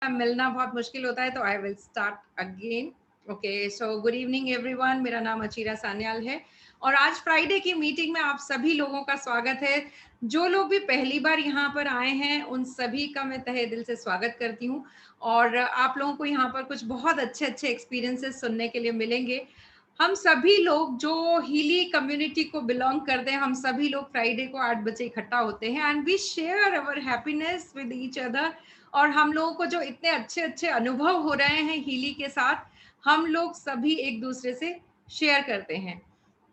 मिलना बहुत मुश्किल होता है, तो I will start again. Okay, so good evening everyone, मेरा नाम अचीरा सान्याल है और आज फ्राइडे की मीटिंग में आप सभी लोगों का स्वागत है। जो लोग भी पहली बार यहाँ पर आए हैं उन सभी का मैं तहे दिल से स्वागत करती हूँ और आप लोगों को यहाँ पर कुछ बहुत अच्छे अच्छे एक्सपीरियंसेस सुनने के लिए मिलेंगे। हम सभी लोग जो हीली कम्युनिटी को बिलोंग करते हैं, हम सभी लोग फ्राइडे को 8 बजे इकट्ठा होते हैं and we share our happiness with each other. और हम लोगों को जो इतने अच्छे अच्छे अनुभव हो रहे हैं हीली के साथ, हम लोग सभी एक दूसरे से शेयर करते हैं।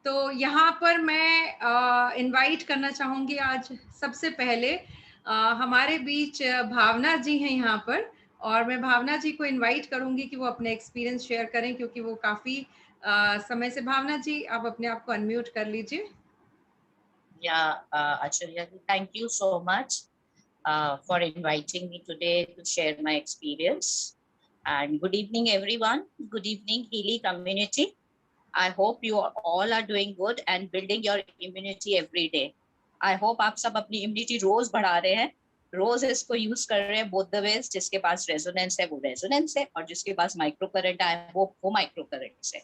तो यहाँ पर मैं इनवाइट करना चाहूँगी आज सबसे पहले हमारे बीच भावना जी हैं यहाँ पर, और मैं भावना जी को इनवाइट करूँगी कि वो अपने एक्सपीरियंस शेयर करें, क्योंकि वो काफ़ी समय से। भावना जी, आप अपने आप को अनम्यूट कर लीजिए। Acharya, thank you so much for inviting me today to share my experience. And good evening, everyone. Good evening, Healy community. I hope you all are doing good and building your immunity every day. I hope आप सब अपनी immunity रोज बढ़ा रहे हैं, रोज इसको use कर रहे हैं both the ways। जिसके पास रेजोनेंस है वो रेजोनेंस है, और जिसके पास माइक्रो करंट है वो माइक्रो करंट है।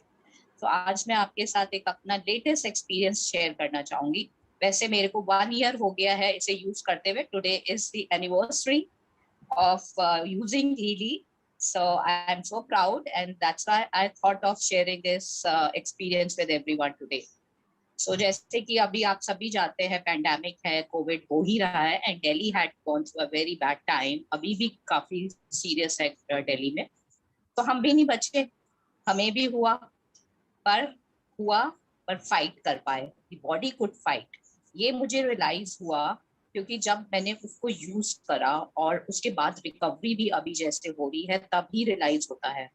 तो आज मैं आपके साथ एक अपना लेटेस्ट एक्सपीरियंस शेयर करना चाहूंगी। वैसे मेरे को 1 ईयर हो गया है इसे यूज करते हुए। Today is the anniversary of using Healy. So I am so proud, and that's why I thought of sharing this experience with everyone today. So जैसे कि अभी आप सभी जानते हैं, पैंडेमिक है, कोविड हो ही रहा है, and Delhi had gone through a very bad time. अभी भी काफी सीरियस है दिल्ली में। तो हम भी नहीं बचे, हमें भी पर हुआ पर फाइट कर पाए। बॉडी कुड फाइट, ये मुझे रियलाइज हुआ क्योंकि जब मैंने उसको यूज करा और उसके बाद रिकवरी भी अभी जैसे हो रही है तब ही रियलाइज होता है।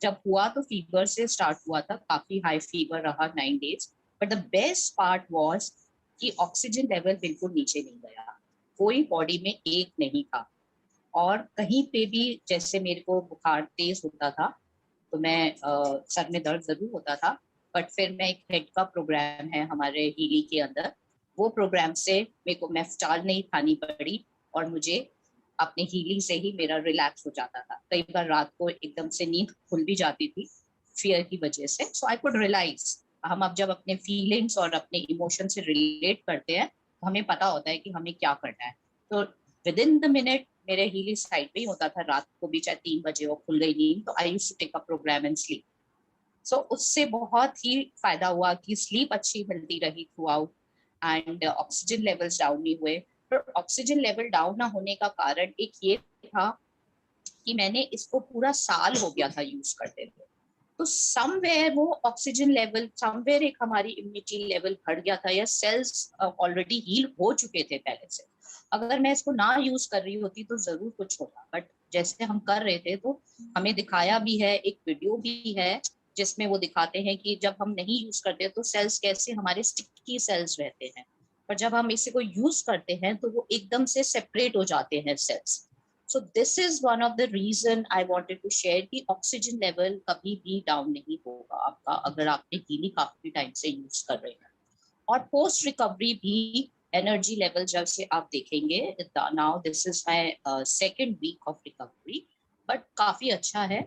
जब हुआ तो फीवर से स्टार्ट हुआ था, काफी हाई फीवर रहा 9 days। But the best part was कि ऑक्सीजन लेवल बिल्कुल नीचे नहीं गया, कोई बॉडी में एक नहीं था। और कहीं पे भी जैसे मेरे को बुखार तेज होता था तो मैं सर में दर्द जरूर होता था, बट फिर मैं एक हेड का प्रोग्राम है हमारे हीली के अंदर, वो प्रोग्राम से मेरे को मेफ्टाल नहीं खानी पड़ी और मुझे अपने हीली से ही मेरा रिलैक्स हो जाता था। कई बार रात को एकदम से नींद खुल भी जाती थी फियर की वजह से। सो आई कुड रियलाइज, हम अब जब अपने फीलिंग्स और अपने इमोशन से रिलेट करते हैं तो हमें पता होता है कि हमें क्या करना है। तो विद इन द मिनट मेरे हीली साइड पे ही होता था, रात को भी चाहे 3 बजे हो खुल गई नींद तो I used to take a program and sleep. So उससे बहुत ही फायदा हुआ कि स्लीप अच्छी मिलती रही through out, and oxygen levels down नहीं हुए। पर ऑक्सीजन लेवल डाउन ना होने का कारण एक ये था कि मैंने इसको पूरा साल हो गया था यूज करते हुए। तो समवेयर वो ऑक्सीजन लेवल, समवेयर एक हमारी इम्यूनिटी लेवल बढ़ गया था, या सेल्स ऑलरेडी हील हो चुके थे पहले से। अगर मैं इसको ना यूज कर रही होती तो जरूर कुछ होता, बट जैसे हम कर रहे थे तो हमें दिखाया भी है, एक वीडियो भी है जिसमें वो दिखाते हैं कि जब हम नहीं यूज करते तो सेल्स कैसे हमारे स्टिकी सेल्स रहते हैं, पर जब हम इसी को यूज करते हैं तो वो एकदम से सेपरेट हो जाते हैं sales. So this is one of the reason I wanted to share कि ऑक्सीजन लेवल कभी भी डाउन नहीं होगा आपका अगर आपने हीली काफी टाइम से यूज कर रहे हैं। और पोस्ट रिकवरी भी एनर्जी लेवल जब से आप देखेंगे, now this is my second week of recovery, but काफी अच्छा है।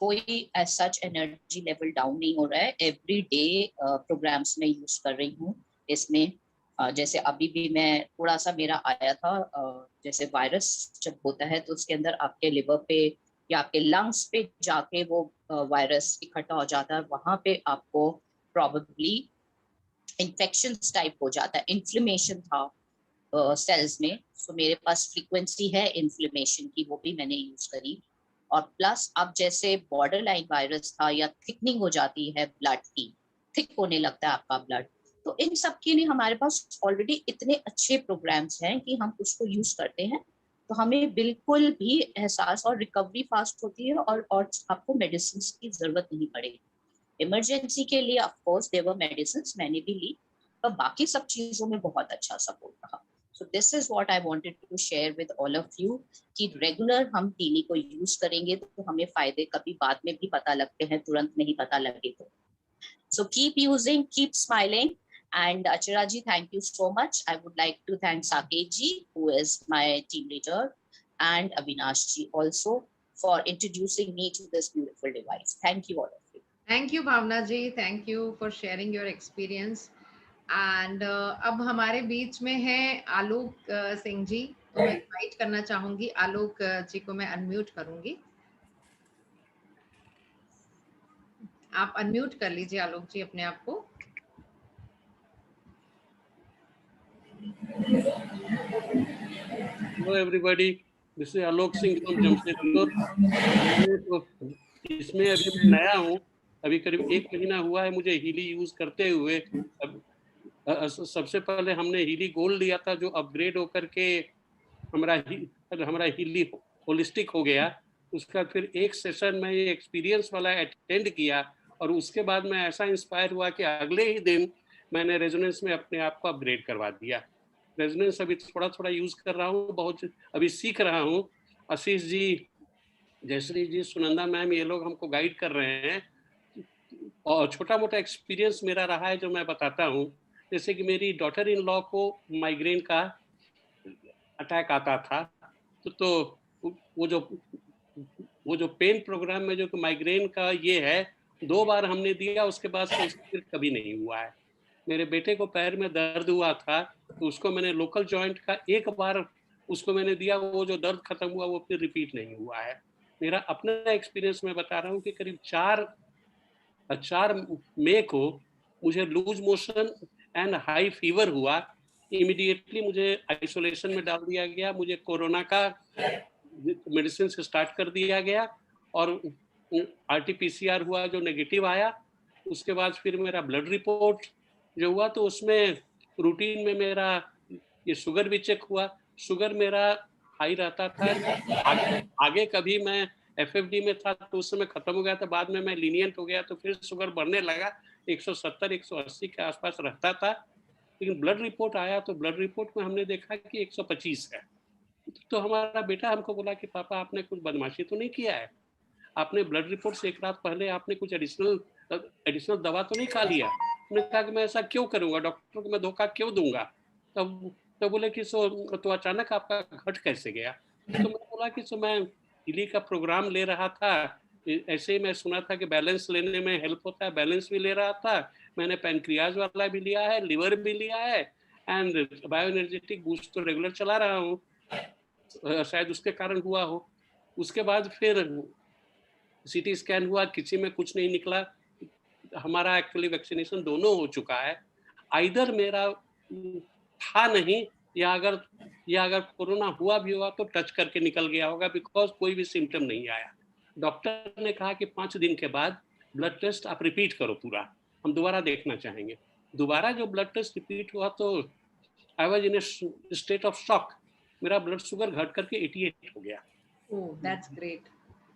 कोई as such energy level down नहीं हो रहा है। एवरी डे प्रोग्राम्स में यूज कर रही हूँ इसमें। जैसे अभी भी मैं थोड़ा सा मेरा आया था, जैसे वायरस जब होता है तो उसके अंदर आपके लिवर पे या आपके लंग्स पे जाके वो वायरस इकट्ठा हो जाता है, वहां पे आपको प्रॉबेबली इन्फेक्शन टाइप हो जाता है, इन्फ्लेमेशन था सेल्स में। सो मेरे पास फ्रीक्वेंसी है इन्फ्लेमेशन की, वो भी मैंने यूज करी। और प्लस अब जैसे बॉर्डर लाइन वायरस था या थिकनिंग हो जाती है ब्लड की, थिक होने लगता है आपका ब्लड, तो इन सब के लिए हमारे पास ऑलरेडी इतने अच्छे प्रोग्राम्स हैं कि हम उसको यूज करते हैं तो हमें बिल्कुल भी एहसास और रिकवरी फास्ट होती है, और आपको मेडिसिन की जरूरत नहीं पड़ेगी। इमरजेंसी के लिए ऑफ कोर्स देवर मेडिसिन मैंने भी ली, पर बाकी सब चीजों में बहुत अच्छा सपोर्ट रहा। So this is what I wanted to share with all of you कि रेगुलर हम टीनी को यूज करेंगे तो हमें फायदे कभी बाद में भी पता लगते हैं, तुरंत नहीं पता लगे तो। So keep using, keep smiling. And Achira ji, thank you so much. I would like to thank Saket ji, who is my team leader, and Avinash ji also for introducing me to this beautiful device. Thank you all of you. Thank you Bhavna ji, thank you for sharing your experience. And अब हमारे बीच में है आलोक सिंह जी, तो मैं invite करना चाहूंगी आलोक जी को, मैं अनम्यूट करूंगी। आप अनम्यूट कर लीजिए आलोक जी अपने आप को। Hello everybody, this is Alok Singh from Jamshedpur। तो इसमें अभी मैं नया हूँ, अभी करीब 1 महीना हुआ है मुझे हीली यूज करते हुए। अब सबसे पहले हमने हीली गोल्ड लिया था, जो अपग्रेड होकर के हमारा हीली होलिस्टिक हो गया। उसका फिर एक सेशन में ये एक्सपीरियंस वाला अटेंड किया, और उसके बाद मैं ऐसा इंस्पायर हुआ कि अगले ही दिन मैंने रेजोनेंस में अपने आप को अपग्रेड करवा दिया। रेजोनेंस अभी थोड़ा थोड़ा यूज कर रहा हूँ, बहुत अभी सीख रहा हूँ। आशीष जी, जयश्री जी, सुनंदा मैम, ये लोग हमको गाइड कर रहे हैं, और छोटा मोटा एक्सपीरियंस मेरा रहा है जो मैं बताता हूँ। जैसे कि मेरी डॉटर इन लॉ को माइग्रेन का अटैक आता था, तो वो जो पेन प्रोग्राम में जो माइग्रेन का ये है, 2 बार हमने दिया, उसके बाद से फिर कभी नहीं हुआ है। मेरे बेटे को पैर में दर्द हुआ था, तो उसको मैंने लोकल जॉइंट का 1 बार उसको मैंने दिया, वो जो दर्द खत्म हुआ वो फिर रिपीट नहीं हुआ है। मेरा अपना एक्सपीरियंस मैं बता रहा हूँ कि करीब 4 मई को मुझे loose motion and high fever हुआ। इमीडिएटली मुझे आइसोलेशन में डाल दिया गया, मुझे कोरोना का मेडिसिन से स्टार्ट कर दिया गया, और RT-PCR हुआ जो नेगेटिव आया। उसके बाद फिर मेरा ब्लड रिपोर्ट जो हुआ, तो उसमें रूटीन में मेरा ये शुगर भी चेक हुआ। शुगर मेरा हाई रहता था, आगे कभी मैं FFD में था तो उस समय खत्म हो गया था, बाद में मैं लीनियंट हो गया तो फिर शुगर बढ़ने लगा, 170-180 के आसपास रहता था। लेकिन ब्लड रिपोर्ट आया तो ब्लड रिपोर्ट में हमने देखा कि 125 है। तो हमारा बेटा हमको बोला कि पापा आपने कुछ बदमाशी तो नहीं किया है, आपने ब्लड रिपोर्ट से 1 रात पहले आपने कुछ एडिशनल दवा तो नहीं खा लिया? मैंने कहा कि मैं ऐसा क्यों करूंगा, डॉक्टर को मैं धोखा क्यों दूंगा? तब बोले कि तो अचानक आपका घट कैसे गया? तो मैं बोला कि मैं हीली का प्रोग्राम ले रहा था, ऐसे ही मैं सुना था कि बैलेंस लेने में हेल्प होता है, बैलेंस भी ले रहा था, मैंने पैनक्रियाज वाला भी लिया है, लिवर भी लिया है, एंड बायो एनर्जेटिक बूस्ट तो रेगुलर चला रहा हूँ, शायद उसके कारण हुआ हो। उसके बाद फिर CT स्कैन हुआ, किसी में कुछ नहीं निकला। हमारा एक्चुअली वैक्सीनेशन दोनों हो चुका है। आइदर मेरा था नहीं, या अगर कोरोना हुआ भी होगा तो टच करके निकल गया होगा, बिकॉज कोई भी सिम्टम नहीं आया। डॉक्टर ने कहा कि 5 दिन के बाद ब्लड टेस्ट आप रिपीट करो पूरा, हम दोबारा देखना चाहेंगे। दोबारा जो ब्लड टेस्ट रिपीट हुआ तो I was in A state of shock. मेरा ब्लड शुगर घट करके 88 हो गया। ओह, दैट्स ग्रेट।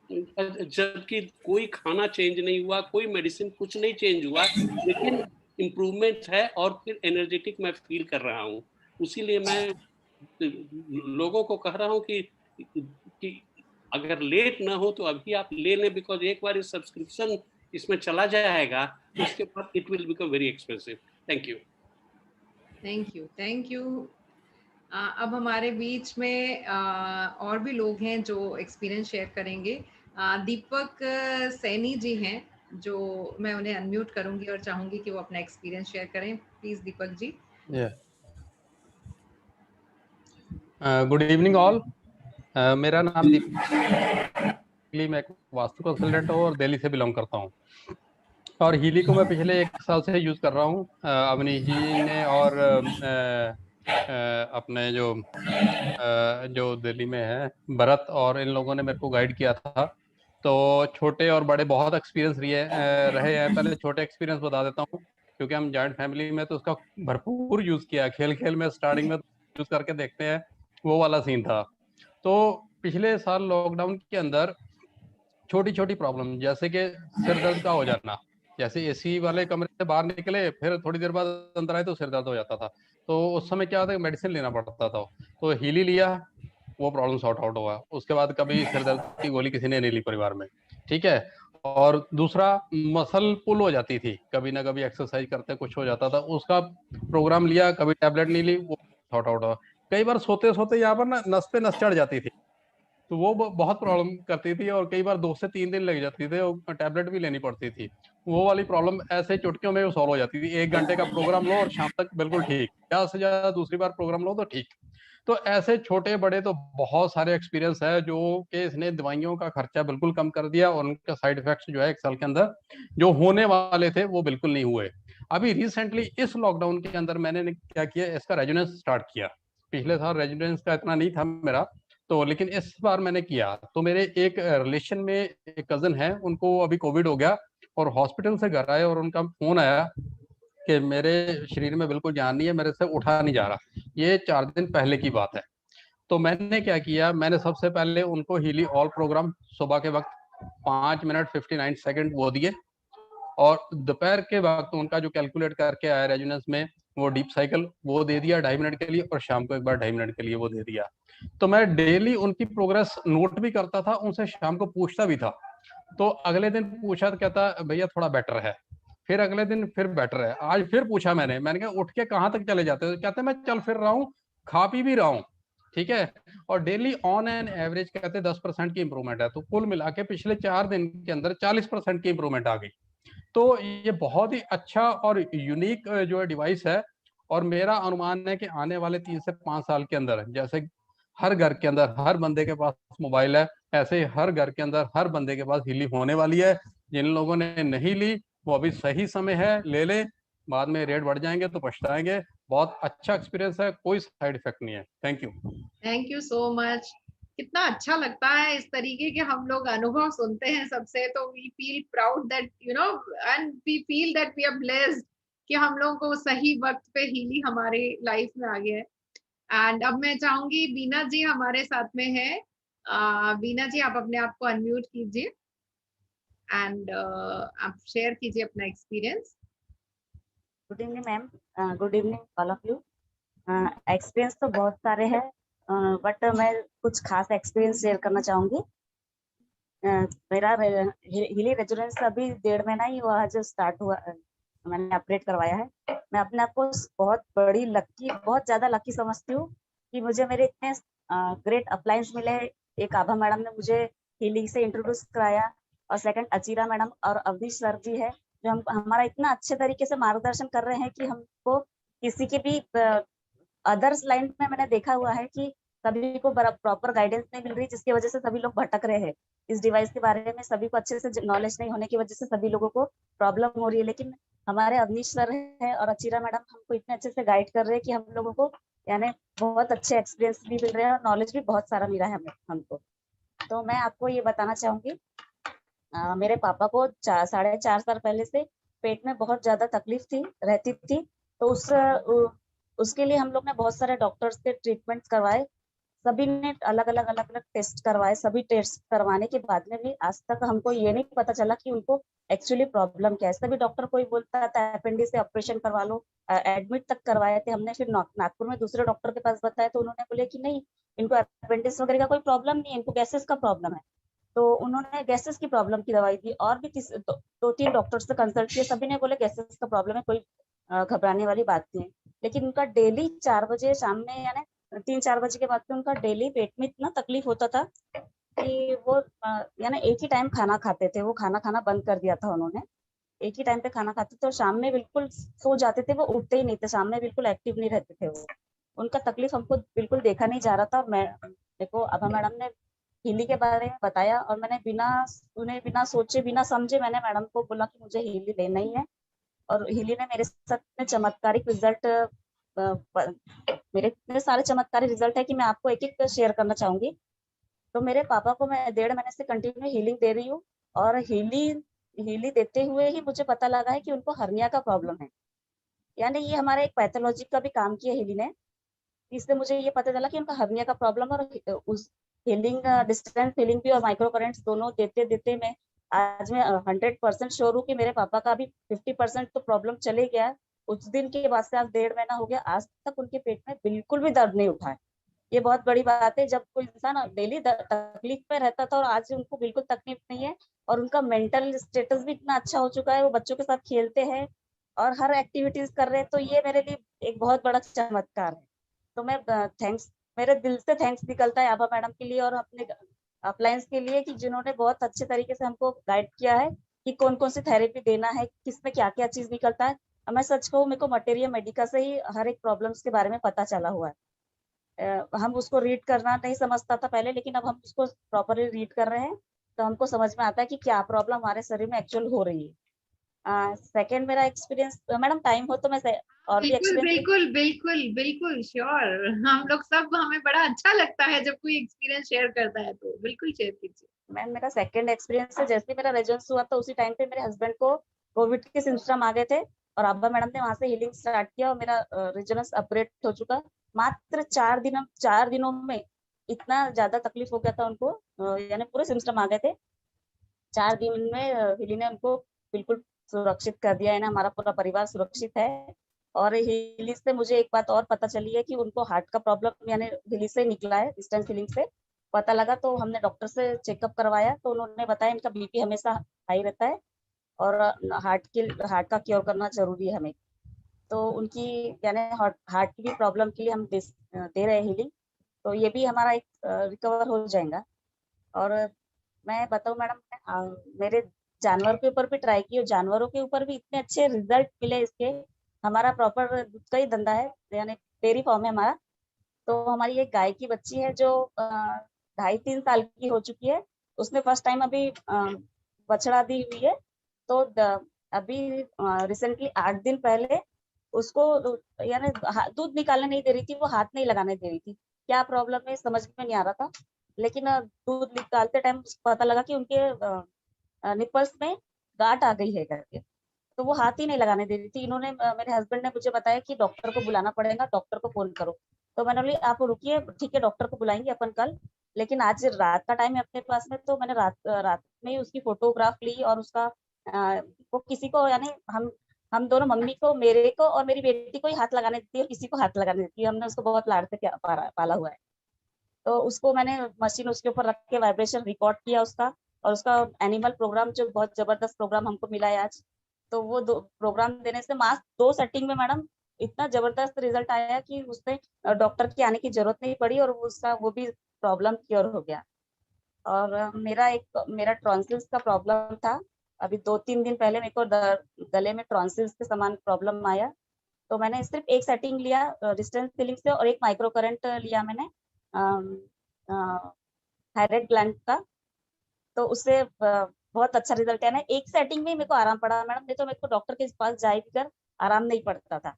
जबकि कोई खाना चेंज नहीं हुआ, कोई मेडिसिन कुछ नहीं चेंज हुआ, लेकिन इम्प्रूवमेंट है, और फिर एनर्जेटिक मैं फील कर रहा हूँ। उसीलिए मैं लोगों को कह रहा हूँ कि अगर लेट ना हो तो अभी आप ले लें, बिकॉज एक बार इस सब्सक्रिप्शन इसमें चला जाएगा तो उसके बाद it will become very expensive. Thank you. Thank you, thank you. अब हमारे बीच में और भी लोग हैं जो एक्सपीरियंस शेयर करेंगे। दीपक सैनी जी हैं, जो मैं उन्हें अनम्यूट करूंगी और चाहूंगी कि वो अपना एक्सपीरियंस शेयर करें। Please Deepak ji. Good evening all. मेरा नाम दीपक, मैं एक वास्तु कंसल्टेंट हूँ और दिल्ली से बिलोंग करता हूँ, और हीली को मैं पिछले 1 साल से यूज़ कर रहा हूँ। अवनीश जी ने और अपने जो दिल्ली में है भरत और इन लोगों ने मेरे को गाइड किया था। तो छोटे और बड़े बहुत एक्सपीरियंस रहे हैं। पहले छोटे एक्सपीरियंस बता देता हूँ, क्योंकि हम जॉइंट फैमिली में तो उसका भरपूर यूज़ किया। खेल खेल में स्टार्टिंग में यूज़ करके देखते हैं, वो वाला सीन था। तो पिछले साल लॉकडाउन के अंदर छोटी छोटी प्रॉब्लम, जैसे कि सिर दर्द का हो जाना, जैसे एसी वाले कमरे से बाहर निकले फिर थोड़ी देर बाद अंदर आए तो सिर दर्द हो जाता था। तो उस समय क्या होता है, मेडिसिन लेना पड़ता था। तो हीली लिया, वो प्रॉब्लम सॉर्ट आउट हुआ। उसके बाद कभी सिर दर्द की गोली किसी ने नहीं ली परिवार में, ठीक है। और दूसरा, मसल पुल हो जाती थी, कभी ना कभी एक्सरसाइज करते कुछ हो जाता था, उसका प्रोग्राम लिया, कभी टैबलेट नहीं ली, वो सॉर्ट आउट हुआ। कई बार सोते सोते यहाँ पर ना नस पे नस चढ़ जाती थी, तो वो बहुत प्रॉब्लम करती थी और कई बार 2 से 3 दिन लग जाती थे और टैबलेट भी लेनी पड़ती थी। वो वाली प्रॉब्लम ऐसे चुटकियों में सॉल्व हो जाती थी। 1 घंटे का प्रोग्राम लो और शाम तक बिल्कुल ठीक, ज़्यादा से ज़्यादा दूसरी बार प्रोग्राम लो तो ठीक। तो ऐसे छोटे-बड़े तो बहुत सारे एक्सपीरियंस है जो कि इसने दवाइयों का खर्चा बिल्कुल कम कर दिया और उनके साइड इफेक्ट्स जो है 1 साल के अंदर जो होने वाले थे वो बिल्कुल नहीं हुए। अभी रिसेंटली इस लॉकडाउन के अंदर मैंने क्या किया, इसका रेजोनेंस स्टार्ट किया। पिछले साल रेजोनेंस का इतना नहीं था मेरा, तो लेकिन इस बार मैंने किया। तो मेरे एक रिलेशन में एक कज़न है, उनको अभी कोविड हो गया और हॉस्पिटल से घर आए और उनका फ़ोन आया कि मेरे शरीर में बिल्कुल जान नहीं है, मेरे से उठा नहीं जा रहा। ये 4 दिन पहले की बात है। तो मैंने क्या किया, मैंने सबसे पहले उनको हीली ऑल प्रोग्राम सुबह के वक़्त 5 मिनट 59 सेकंड वो दिए और दोपहर के वक़्त उनका जो कैलकुलेट करके आया रेजोनेंस में, वो डीप साइकिल वो दे दिया 2.5 मिनट के लिए और शाम को एक बार 2.5 मिनट के लिए वो दे दिया। तो मैं डेली उनकी प्रोग्रेस नोट भी करता था, उनसे शाम को पूछता भी था। तो अगले दिन पूछा तो कहता भैया थोड़ा बेटर है। फिर अगले दिन फिर बेटर है। आज फिर पूछा मैंने कहा उठ के कहाँ तक चले जाते हो? तो कहते मैं चल फिर रहा हूँ, खा पी भी रहा हूँ, ठीक है? और डेली ऑन एन एवरेज कहते 10% की इंप्रूवमेंट है। तो कुल मिला के पिछले 4 दिन के अंदर 40% की इंप्रूवमेंट आ गई। तो ये बहुत ही अच्छा और यूनिक जो है डिवाइस है और मेरा अनुमान है कि आने वाले 3 से 5 साल के अंदर जैसे हर घर के अंदर हर बंदे के पास मोबाइल है, ऐसे ही हर घर के अंदर हर बंदे के पास हीली होने वाली है। जिन लोगों ने नहीं ली वो अभी सही समय है, ले लें, बाद में रेट बढ़ जाएंगे तो पछताएंगे। बहुत अच्छा एक्सपीरियंस है, कोई साइड इफेक्ट नहीं है। Thank you. Thank you so much. कितना अच्छा लगता है इस तरीके के हम लोग अनुभव सुनते हैं सबसे, तो we feel proud that you know and we feel that we are blessed कि हम लोगों को सही वक्त पे हीली हमारे लाइफ में आ गया है। एंड अब मैं चाहूंगी बीना जी हमारे साथ में है। बीना जी आप अपने आप को अनम्यूट कीजिए एंड आप शेयर कीजिए अपना experience. Good evening ma'am, good evening all of you. Experience तो बहुत सारे हैं, बट मैं कुछ खास एक्सपीरियंस शेयर करना चाहूँगी। मेरा हीली रेजोनेंस अभी 1.5 महीना ही हुआ है जो स्टार्ट हुआ, मैंने अपडेट करवाया है। मैं अपने आप को बहुत बड़ी लक्की, बहुत ज़्यादा लक्की समझती हूँ कि मुझे मेरे इतने ग्रेट अप्लायंस मिले। एक आभा मैडम ने मुझे हीली से इंट्रोड्यूस कराया और सेकंड अचीरा मैडम और अवधि सर जी है जो हम हमारा इतना अच्छे तरीके से मार्गदर्शन कर रहे हैं कि हमको किसी के भी अदर्स लाइन में मैंने देखा हुआ है कि सभी को प्रॉपर गाइडेंस नहीं मिल रही, जिसकी वजह से सभी लोग भटक रहे हैं। इस डिवाइस के बारे में सभी को अच्छे से नॉलेज नहीं होने की वजह से सभी लोगों को प्रॉब्लम हो रही है, लेकिन हमारे अवनीश सर है और अचीरा मैडम हमको इतने अच्छे से गाइड कर रहे हैं कि हम लोगों को यानी बहुत अच्छे एक्सपीरियंस भी मिल रहे हैं और नॉलेज भी बहुत सारा मिला है हमको। तो मैं आपको ये बताना चाहूंगी, मेरे पापा को 4.5 साल पहले से पेट में बहुत ज्यादा तकलीफ रहती थी। तो उसके लिए हम लोग ने बहुत सारे डॉक्टर्स के ट्रीटमेंट करवाए। सभी ने अलग अलग टेस्ट करवाए। सभी टेस्ट करवाने के बाद में भी आज तक हमको ये नहीं पता चला कि उनको एक्चुअली प्रॉब्लम क्या है। सभी डॉक्टर कोई बोलता था अपेंडिक्स से ऑपरेशन करवा लो, एडमिट तक करवाए थे हमने। फिर नागपुर में दूसरे डॉक्टर के पास बताया तो उन्होंने बोले कि नहीं, इनको अपेंडिक्स वगैरह का कोई प्रॉब्लम नहीं है, इनको गैसेस का प्रॉब्लम है। तो उन्होंने गैसेस की प्रॉब्लम की दवाई दी और भी 2-3 डॉक्टर से कंसल्ट किया, सभी ने बोले गैसेस का प्रॉब्लम है, कोई घबराने वाली बात नहीं है। लेकिन उनका डेली 4 बजे शाम में यानी 3-4 बजे के बाद में उनका डेली पेट में इतना तकलीफ होता था कि वो यानी एक ही टाइम खाना खाते थे। वो खाना खाना बंद कर दिया था उन्होंने, एक ही टाइम पे खाना खाते थे और शाम में बिल्कुल सो जाते थे। वो उठते ही नहीं थे, शाम में बिल्कुल एक्टिव नहीं रहते थे वो। उनका तकलीफ हमको बिल्कुल देखा नहीं जा रहा था। मैं देखो अभा मैडम ने हीली के बारे में बताया और मैंने बिना सुने, बिना सोचे, बिना समझे मैंने मैडम को बोला कि मुझे हीली लेना ही है। और हीली ने मेरे साथ में चमत्कारिक रिजल्ट, मेरे इतने सारे चमत्कारी रिजल्ट है कि मैं आपको एक एक शेयर करना चाहूंगी। तो मेरे पापा को मैं 1.5 महीने से कंटिन्यू हीलिंग दे रही हूँ और हीली देते हुए ही मुझे पता लगा है कि उनको हर्निया का प्रॉब्लम है। यानी ये हमारे एक पैथोलॉजी का भी काम किया हीली ने। इससे मुझे ये पता चला कि उनका हर्निया का प्रॉब्लम, और उस हीलिंग, डिस्टेंस हीलिंग भी और माइक्रो करेंट्स दोनों देते देते मैं आज मैं 100% श्योर हूँ कि मेरे पापा का भी 50% तो प्रॉब्लम चले गया। उस दिन के बाद से आज 1.5 महीना हो गया, आज तक उनके पेट में बिल्कुल भी दर्द नहीं उठा है। ये बहुत बड़ी बात है। जब कोई इंसान डेली तकलीफ में रहता था और आज उनको बिल्कुल तकलीफ नहीं है और उनका मेंटल स्टेटस भी इतना अच्छा हो चुका है, वो बच्चों के साथ खेलते हैं और हर एक्टिविटीज कर रहे हैं। तो ये मेरे लिए एक बहुत बड़ा चमत्कार है। तो मैं थैंक्स, मेरे दिल से थैंक्स निकलता है आभा मैडम के लिए और अपने अपलायंस के लिए कि जिन्होंने बहुत अच्छे तरीके से हमको गाइड किया है कि कौन कौन सी थेरेपी देना है, किसमें क्या क्या चीज निकलता है। मैं सच कहूँ, मेरे को मटेरियल मेडिका से ही हर एक प्रॉब्लम्स के बारे में पता चला हुआ है। हम उसको रीड करना नहीं समझता था पहले, लेकिन अब हम उसको प्रॉपरली रीड कर रहे हैं तो हमको समझ में आता है कि क्या प्रॉब्लम हमारे शरीर में एक्चुअल हो रही है। सेकंड मेरा एक्सपीरियंस, मैडम टाइम हो तो मैं और भी बिल्कुल एक्सपीरियंस। बिल्कुल बिल्कुल बिल्कुल श्योर। हम लोग सब, हमें बड़ा अच्छा लगता है जब कोई एक्सपीरियंस शेयर करता है, तो बिल्कुल शेयर कीजिए। मैम मेरा सेकंड एक्सपीरियंस है, जैसे मेरा रेजिडेंस हुआ तो उसी टाइम पे मेरे हस्बैंड को कोविड के सिम्टम आ गए थे और अब्बा मैडम ने वहां से हीलिंग स्टार्ट किया और मेरा रेजिडेंस अपग्रेड हो चुका। मात्र 4 दिनों में इतना ज्यादा तकलीफ हो गया था उनको, यानी पूरे सिम्टम आ गए थे। 4 दिन में हिली ने उनको बिल्कुल सुरक्षित कर दिया है ना, हमारा पूरा परिवार सुरक्षित है। और हिली से मुझे एक बात और पता चली है कि उनको हार्ट का प्रॉब्लम यानी हिली से निकला है, डिस्टेंस हीलिंग से पता लगा। तो हमने डॉक्टर से चेकअप करवाया तो उन्होंने बताया इनका बीपी हमेशा हाई रहता है और हार्ट का क्योर करना जरूरी है हमें। तो उनकी यानी हार्ट की भी प्रॉब्लम के लिए हम दे रहे हैं हीलिंग, तो ये भी हमारा एक रिकवर हो जाएगा। और मैं बताऊं मैडम, मेरे जानवर के ऊपर भी ट्राई की और जानवरों के ऊपर भी इतने अच्छे रिजल्ट मिले इसके। हमारा प्रॉपर दूध का ही धंधा है, यानी डेयरी फार्म है हमारा। तो हमारी एक गाय की बच्ची है जो 2.5-3 साल की हो चुकी है। उसने फर्स्ट टाइम अभी बछड़ा दी हुई है। तो अभी रिसेंटली 8 दिन पहले उसको यानी दूध निकालने नहीं दे रही थी, वो हाथ नहीं लगाने दे रही थी। क्या प्रॉब्लम है समझ में नहीं आ रहा था, लेकिन दूध निकालते टाइम पता लगा कि उनके निपल्स में गांठ आ गई है करके। तो वो हाथ ही नहीं लगाने दे रही थी। इन्होंने मेरे हस्बैंड ने मुझे बताया कि डॉक्टर को बुलाना पड़ेगा, डॉक्टर को फोन करो। तो मैंने बोली आप रुकिए, ठीक है डॉक्टर को बुलाएंगे अपन कल। लेकिन आज रात का टाइम है अपने पास में, तो मैंने रात में ही उसकी फोटोग्राफ ली और उसका वो किसी को यानी हम दोनों, मम्मी को, मेरे को और मेरी बेटी को ही हाथ लगाने देती है और किसी को हाथ लगाने देती है। हमने उसको बहुत लाड से पाला हुआ है। तो उसको मैंने मशीन उसके ऊपर रख के वाइब्रेशन रिकॉर्ड किया उसका। और उसका एनिमल प्रोग्राम जो बहुत जबरदस्त प्रोग्राम हमको मिला है आज। तो वो दो प्रोग्राम देने से मात्र 2 सेटिंग में मैडम इतना जबरदस्त रिजल्ट आया कि उसमें डॉक्टर की आने की जरूरत नहीं पड़ी और उसका वो भी प्रॉब्लम क्योर हो गया। और मेरा ट्रॉन्सिल्स का प्रॉब्लम था। अभी 2-3 दिन पहले मेरे को गले में ट्रॉन्सिल्स के समान प्रॉब्लम आया। तो मैंने सिर्फ एक सेटिंग लिया डिस्टेंस फीलिंग से और एक माइक्रो करंट लिया मैंने थायराइड ग्लैंड का। तो उससे बहुत अच्छा रिजल्ट है ना, एक सेटिंग में ही मेरे को आराम पड़ा मैडम, नहीं तो मेरे को डॉक्टर के पास जाए भी कर आराम नहीं पड़ता था।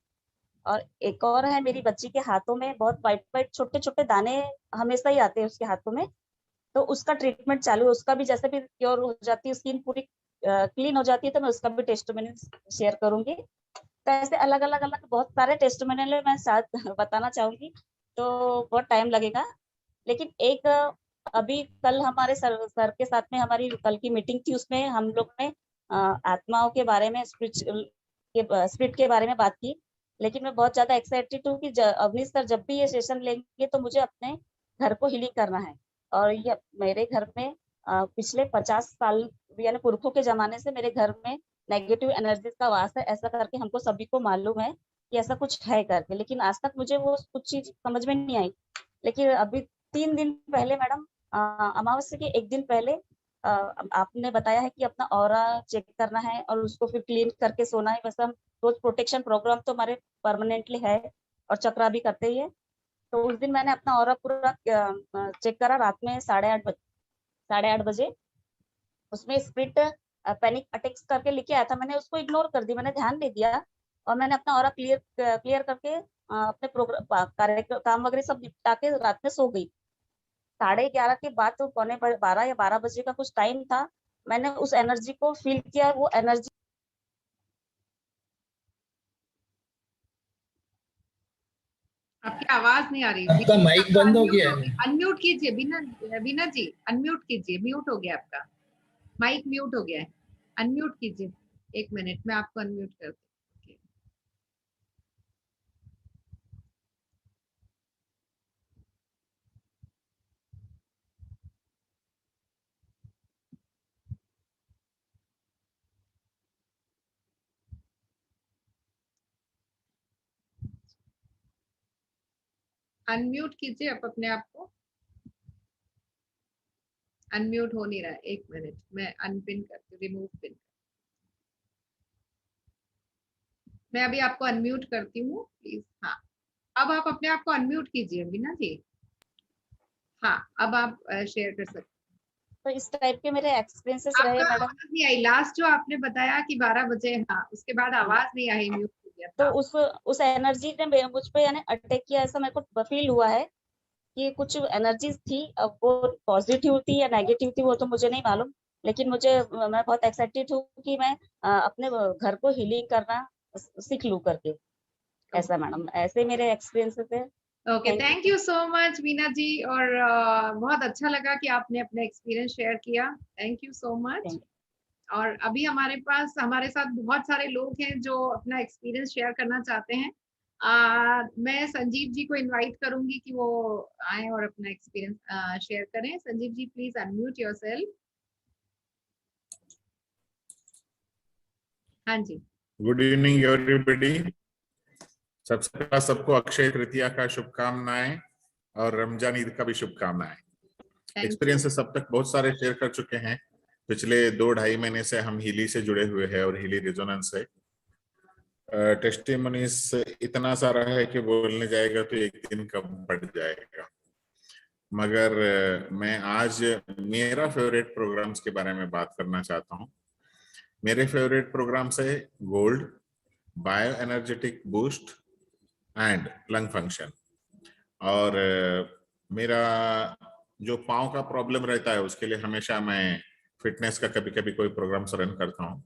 और एक और है, मेरी बच्ची के हाथों में बहुत वाइट वाइट छोटे छोटे दाने हमेशा ही आते हैं उसके हाथों में। तो उसका ट्रीटमेंट चालू है, उसका भी जैसे भी क्योर हो जाती है, स्किन पूरी क्लीन हो जाती है, तो मैं उसका भी टेस्ट मैंने शेयर करूंगी। तो ऐसे अलग अलग अलग बहुत सारे टेस्ट मैंने मैं साथ बताना चाहूंगी, तो बहुत टाइम लगेगा। लेकिन एक अभी कल हमारे सर के साथ में हमारी कल की मीटिंग थी, उसमें हम लोग ने आत्माओं के बारे में, स्पिरिट के बारे में बात की। लेकिन मैं बहुत ज्यादा एक्साइटेड हूँ कि अवनीश सर जब भी ये सेशन लेंगे तो मुझे अपने घर को हीलिंग करना है। और ये मेरे घर में पिछले 50 साल यानी पुरखों के जमाने से मेरे घर में नेगेटिव एनर्जीज का वास है, ऐसा करके हमको सभी को मालूम है कि ऐसा कुछ है करके। लेकिन आज तक मुझे वो कुछ चीज समझ में नहीं आई। लेकिन अभी 3 दिन पहले मैडम, अमावस्या के एक दिन पहले आपने बताया है कि अपना ऑरा चेक करना है और उसको फिर क्लीन करके सोना है। वैसे हम रोज प्रोटेक्शन प्रोग्राम तो हमारे परमानेंटली है और चक्रा भी करते ही है। तो उस दिन मैंने अपना ऑरा पूरा चेक करा रात में 8:30 बजे। उसमें स्प्लिट पैनिक अटैक्स करके लिखे आया था, मैंने उसको इग्नोर कर दी, मैंने ध्यान नहीं दिया। और मैंने अपना ऑरा क्लियर क्लियर करके अपने प्रोग्राम कार्य काम वगैरह सब निपटा के रात में सो गई। 11:30 के बाद तो 12 या 12 बजे का कुछ टाइम था, मैंने उस एनर्जी को फील किया। वो एनर्जी आपकी आवाज नहीं आ रही आपका माइक बंद हो अनम्यूट गया हो है। गया, अनम्यूट कीजिए बीना जी, अनम्यूट कीजिए, म्यूट हो गया आपका माइक, म्यूट हो गया है, अनम्यूट कीजिए। 1 मिनट में आपको अनम्यूट करती हूँ। अनम्यूट कीजिए आप अपने आप को। अनम्यूट हो नहीं रहा है, 1 मिनट मैं अनपिन करती हूँ, रिमूव पिन। मैं अभी आपको अनम्यूट करती हूँ प्लीज। हाँ, अब आप अपने आप को अनम्यूट कीजिए बीना जी। हाँ, अब आप शेयर कर सकते। तो इस टाइप के मेरे एक्सपीरियंसेस रहे आपका मैडम। आवाज नहीं आई, लास्ट जो आपने बताया कि 12 बजे, हाँ उसके बाद आवाज नहीं आई, म्यूट हो गया तो था। उस एनर्जी ने मुझ पे यानी अटैक किया, ऐसा मेरे को फील हुआ है कि कुछ एनर्जीज थी। अब वो पॉजिटिव थी या नेगेटिव थी वो तो मुझे नहीं मालूम, लेकिन मैं बहुत एक्साइटेड हूँ कि मैं अपने घर को हीलिंग करना सीख लूँ करके। ऐसा मैडम, ऐसे मेरे एक्सपीरियंसेस है। Okay, thank you so much Veena ji. और बहुत अच्छा लगा कि आपने अपना एक्सपीरियंस शेयर किया। Thank you so much. और अभी हमारे साथ बहुत सारे लोग हैं जो अपना एक्सपीरियंस शेयर करना चाहते हैं। मैं संजीव जी को इनवाइट करूंगी कि वो आए और अपना एक्सपीरियंस शेयर करें। Sanjeev ji please unmute yourself. हाँ जी। Good evening everybody. सबसे पहला सबको अक्षय तृतीया का शुभकामनाएं और रमजान ईद का भी शुभकामनाएं। एक्सपीरियंसेस अब तक बहुत सारे शेयर कर चुके हैं। पिछले 2-2.5 महीने से हम हीली से जुड़े हुए हैं और हीली रेजोनेंस से टेस्टिमोनीज इतना सारा है कि बोलने जाएगा तो एक दिन कम पड़ जाएगा। मगर मैं आज मेरा फेवरेट प्रोग्राम्स के बारे में बात करना चाहता हूँ। मेरे फेवरेट प्रोग्राम्स है gold, bio energetic boost and lung function. और मेरा जो पाँव का प्रॉब्लम रहता है उसके लिए हमेशा मैं फिटनेस का कभी कभी कोई प्रोग्राम्स रन करता हूँ।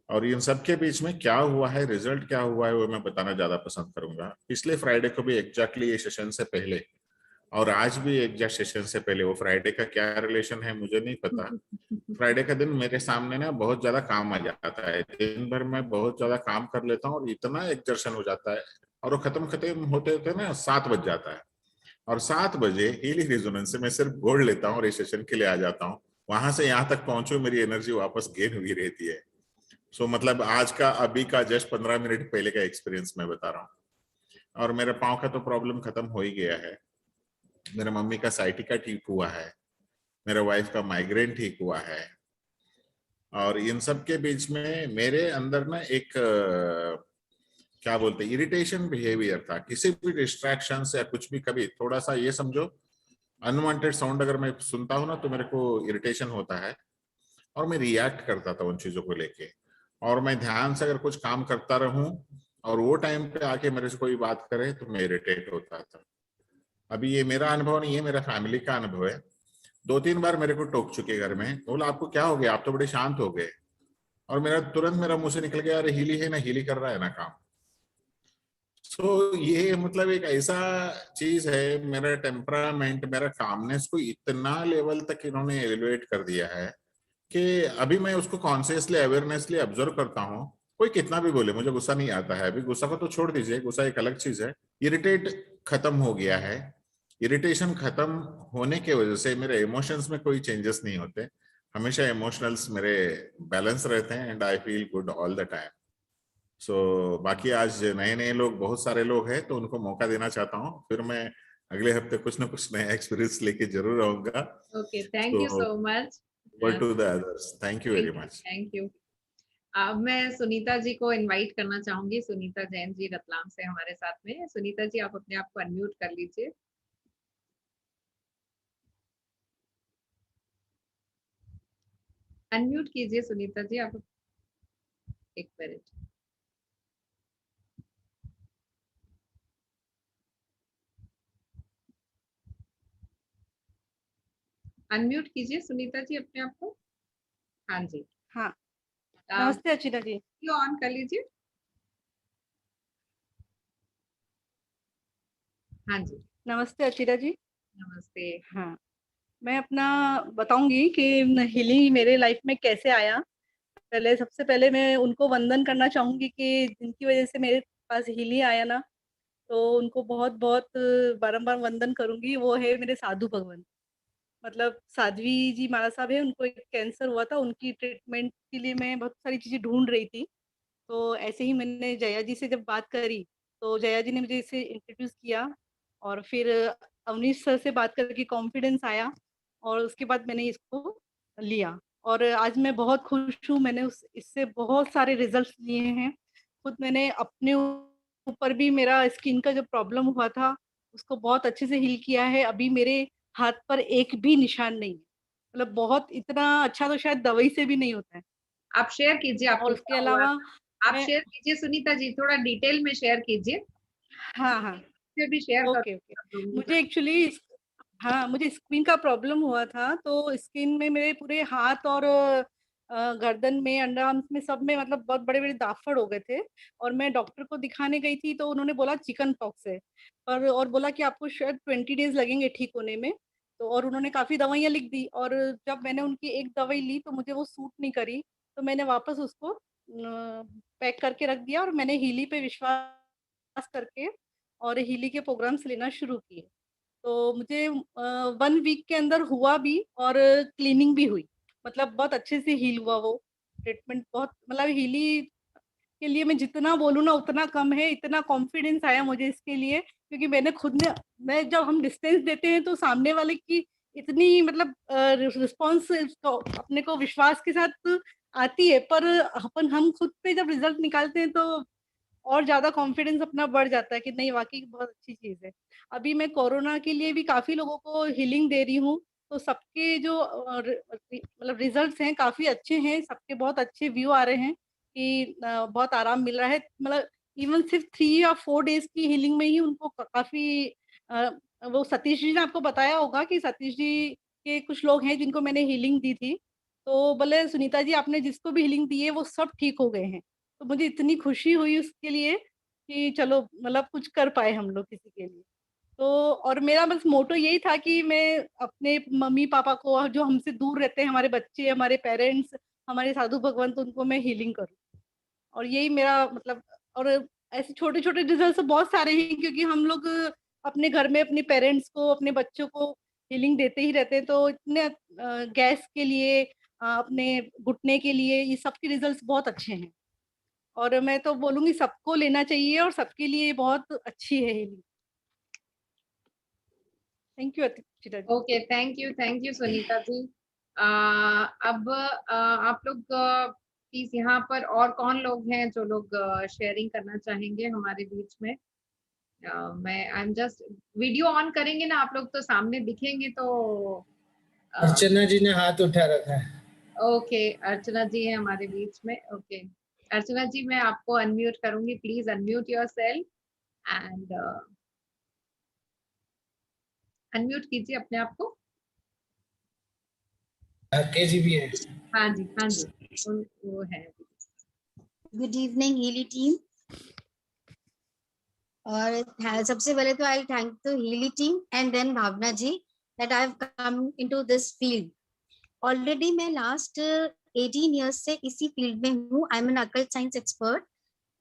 और इन सब के बीच में क्या हुआ है, रिजल्ट क्या हुआ है, वो मैं बताना ज्यादा पसंद करूंगा। पिछले फ्राइडे को भी एग्जैक्टली ये सेशन से पहले और आज भी एग्जैक्ट सेशन से पहले, वो फ्राइडे का क्या रिलेशन है मुझे नहीं पता। फ्राइडे का दिन मेरे सामने ना बहुत ज्यादा काम आ जाता है। दिन भर मैं बहुत ज्यादा काम कर लेता हूँ और इतना एक्सर्शन हो जाता है और वो खत्म होते होते ना 7 बज जाता है। और 7 बजे हीलिंग रेजोनेंस से मैं सिर्फ गोल्ड लेता हूँ और इस सेशन के लिए आ जाता हूँ। वहां से यहाँ तक पहुंचू मेरी एनर्जी वापस गेन हुई रहती है। सो मतलब आज का अभी का जस्ट 15 मिनट पहले का एक्सपीरियंस मैं बता रहा हूँ। और मेरे पाँव का तो प्रॉब्लम खत्म हो ही गया है। मेरे मम्मी का साइटिका ठीक हुआ है, मेरे वाइफ का माइग्रेन ठीक हुआ है। और इन सब के बीच में मेरे अंदर ना एक क्या बोलते हैं, इरिटेशन बिहेवियर था। किसी भी डिस्ट्रैक्शन या कुछ भी, कभी थोड़ा सा ये समझो अनवांटेड साउंड अगर मैं सुनता हूँ ना तो मेरे को इरिटेशन होता है और मैं रिएक्ट करता था उन चीजों को लेके। और मैं ध्यान से अगर कुछ काम करता रहूं और वो टाइम पे आके मेरे से कोई बात करे तो मैं इरिटेट होता था। अभी ये मेरा अनुभव नहीं है, मेरा फैमिली का अनुभव है। 2-3 बार मेरे को टोक चुके घर में, बोला आपको क्या हो गया, आप तो बड़े शांत हो गए। और मेरा तुरंत मेरा मुंह से निकल गया, अरे हीली है ना, हीली कर रहा है ना काम। ये मतलब एक ऐसा चीज है, मेरा टेम्परामेंट, मेरा कामनेस को इतना लेवल तक इन्होंने एलिवेट कर दिया है कि अभी मैं उसको कॉन्शियसली अवेयरनेसली ऑब्जर्व करता हूँ। कोई कितना भी बोले मुझे गुस्सा नहीं आता है। अभी गुस्सा को तो छोड़ दीजिए, गुस्सा एक अलग चीज है। इरिटेट खत्म हो गया है। इरिटेशन खत्म होने के वजह से मेरे इमोशंस में कोई चेंजेस नहीं होते। हमेशा इमोशनल्स मेरे बैलेंस रहते हैं and I feel good all the time. So बाकी आज नए नए लोग, बहुत सारे लोग हैं तो उनको मौका देना चाहता हूँ। फिर मैं अगले हफ्ते कुछ ना कुछ नया एक्सपीरियंस लेके जरूर आऊंगा। Okay, thank you so much. Over to the others. Thank you very much. Thank you. अब मैं सुनीता जी को इनवाइट करना चाहूंगी। सुनीता जैन जी रतलाम से हमारे साथ में। सुनीता जी, आप अपने आप को अनम्यूट कर लीजिए। अनम्यूट कीजिए सुनीता जी आप। 1 मिनट। अनम्यूट कीजिए सुनीता जी अपने आप को। हाँ जी। हाँ, नमस्ते अचिता जी। ऑन कर लीजिए। हाँ जी, नमस्ते अचिता जी। नमस्ते। हाँ, मैं अपना बताऊंगी कि हीलिंग मेरे लाइफ में कैसे आया। सबसे पहले मैं उनको वंदन करना चाहूंगी कि जिनकी वजह से मेरे पास हीलिंग आया ना, तो उनको बहुत बहुत बारंबार वंदन करूंगी। वो है मेरे साधु भगवान। मतलब साध्वी जी महाराज साहब है, उनको एक कैंसर हुआ था, उनकी ट्रीटमेंट के लिए मैं बहुत सारी चीजें ढूंढ रही थी। तो ऐसे ही मैंने जया जी से जब बात करी तो जया जी ने मुझे इसे इंट्रोड्यूस किया और फिर अवनीश सर से बात करके कॉन्फिडेंस आया और उसके बाद मैंने इसको लिया और आज मैं बहुत खुश हूँ। मैंने इससे बहुत सारे रिजल्ट्स लिए हैं। खुद मैंने अपने ऊपर भी मेरा स्किन का जो प्रॉब्लम हुआ था उसको बहुत अच्छे से हील किया है। अभी मेरे हाथ पर एक भी निशान नहीं है। मतलब बहुत इतना अच्छा तो शायद दवाई से भी नहीं होता है। आप शेयर कीजिए और आपको उसके क्या हुआ अलावा था। आप मैं शेयर कीजिए सुनीता जी, थोड़ा डिटेल में शेयर कीजिए, हाँ फिर भी शेयर ओके मुझे एक्चुअली मुझे स्किन का प्रॉब्लम हुआ था। तो स्किन में मेरे पूरे हाथ और गर्दन में, अंडर आर्म्स में, सब में मतलब बहुत बड़े बड़े दाफड़ हो गए थे। और मैं डॉक्टर को दिखाने गई थी तो उन्होंने बोला चिकन पॉक्स है, और बोला कि आपको शायद 20 डेज लगेंगे ठीक होने में। तो और उन्होंने काफ़ी दवाइयाँ लिख दी और जब मैंने उनकी एक दवाई ली तो मुझे वो सूट नहीं करी। तो मैंने वापस उसको पैक करके रख दिया और मैंने हीली पे विश्वास करके और हीली के प्रोग्राम्स लेना शुरू किए। तो मुझे 1 वीक के अंदर हुआ भी और क्लीनिंग भी हुई। मतलब बहुत अच्छे से हील हुआ वो ट्रीटमेंट। बहुत मतलब हीली के लिए मैं जितना बोलूँ ना उतना कम है। इतना कॉन्फिडेंस आया मुझे इसके लिए, क्योंकि मैं जब हम डिस्टेंस देते हैं तो सामने वाले की इतनी मतलब रिस्पॉन्स अपने को विश्वास के साथ आती है, पर हम खुद पे जब रिजल्ट निकालते हैं तो और ज़्यादा कॉन्फिडेंस अपना बढ़ जाता है कि नहीं वाक़ई बहुत अच्छी चीज़ है। अभी मैं कोरोना के लिए भी काफ़ी लोगों को हीलिंग दे रही हूँ, तो सबके जो मतलब रिज़ल्ट्स हैं काफ़ी अच्छे हैं, सबके बहुत अच्छे व्यू आ रहे हैं कि बहुत आराम मिल रहा है। मतलब इवन सिर्फ़ 3 या 4 डेज़ की हीलिंग में ही उनको काफ़ी अ, वो सतीश जी ने आपको बताया होगा कि सतीश जी के कुछ लोग हैं जिनको मैंने हीलिंग दी थी, तो बोले सुनीता जी आपने जिसको भी हीलिंग दी है वो सब ठीक हो गए हैं। तो मुझे इतनी खुशी हुई उसके लिए कि चलो मतलब कुछ कर पाए हम लोग किसी के लिए। तो और मेरा बस मोटो यही था कि मैं अपने मम्मी-पापा को जो हमसे दूर रहते हैं, हमारे बच्चे, हमारे पेरेंट्स, हमारे साधु भगवंत, उनको मैं हीलिंग करूँ। और यही मेरा मतलब और ऐसे छोटे-छोटे रिजल्ट्स बहुत सारे हैं क्योंकि हम लोग अपने घर में अपने पेरेंट्स को, अपने बच्चों को हीलिंग देते ही रहते हैं। तो इतने गैस के लिए अपने घुटने के लिए ये सब के रिजल्ट्स बहुत अच्छे हैं। और मैं तो बोलूँगी सबको लेना चाहिए और सबके लिए बहुत अच्छी है healing. Thank you Archita ji. Okay, thank you Sunita ji. अब आप लोग प्लीज यहाँ पर और कौन लोग हैं जो लोग शेयरिंग करना चाहेंगे हमारे बीच में। मैं I am just video on करेंगे ना आप लोग तो सामने दिखेंगे तो अर्चना जी ने हाथ उठा रखा है। ओके, अर्चना जी है हमारे बीच में। ओके अर्चना जी, मैं आपको अनम्यूट करूंगी, please unmute yourself and unmute कीजिए अपने आप को। के जी भी है। हाँ जी हाँ जी, वो है। Good evening Healy team. और सबसे पहले तो I thank the Healy team and then Bhavna ji that I have come into this field. Already मैं लास्ट 18 इयर्स से इसी फील्ड में हूँ। I am an occult science expert.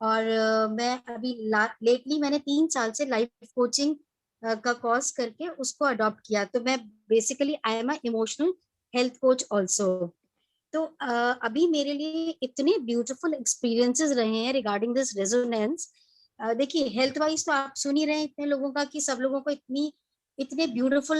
और मैं अभी लेटली मैंने 3 साल से लाइफ कोचिंग का कोर्स करके उसको अडॉप्ट किया। तो मैं basically I am a emotional health coach also. तो अभी मेरे लिए इतने ब्यूटीफुल एक्सपीरियंसेस रहे हैं रिगार्डिंग दिस रेजोनेंस। देखिए हेल्थ वाइज तो आप सुन ही रहे हैं इतने लोगों का कि सब लोगों को इतने ब्यूटीफुल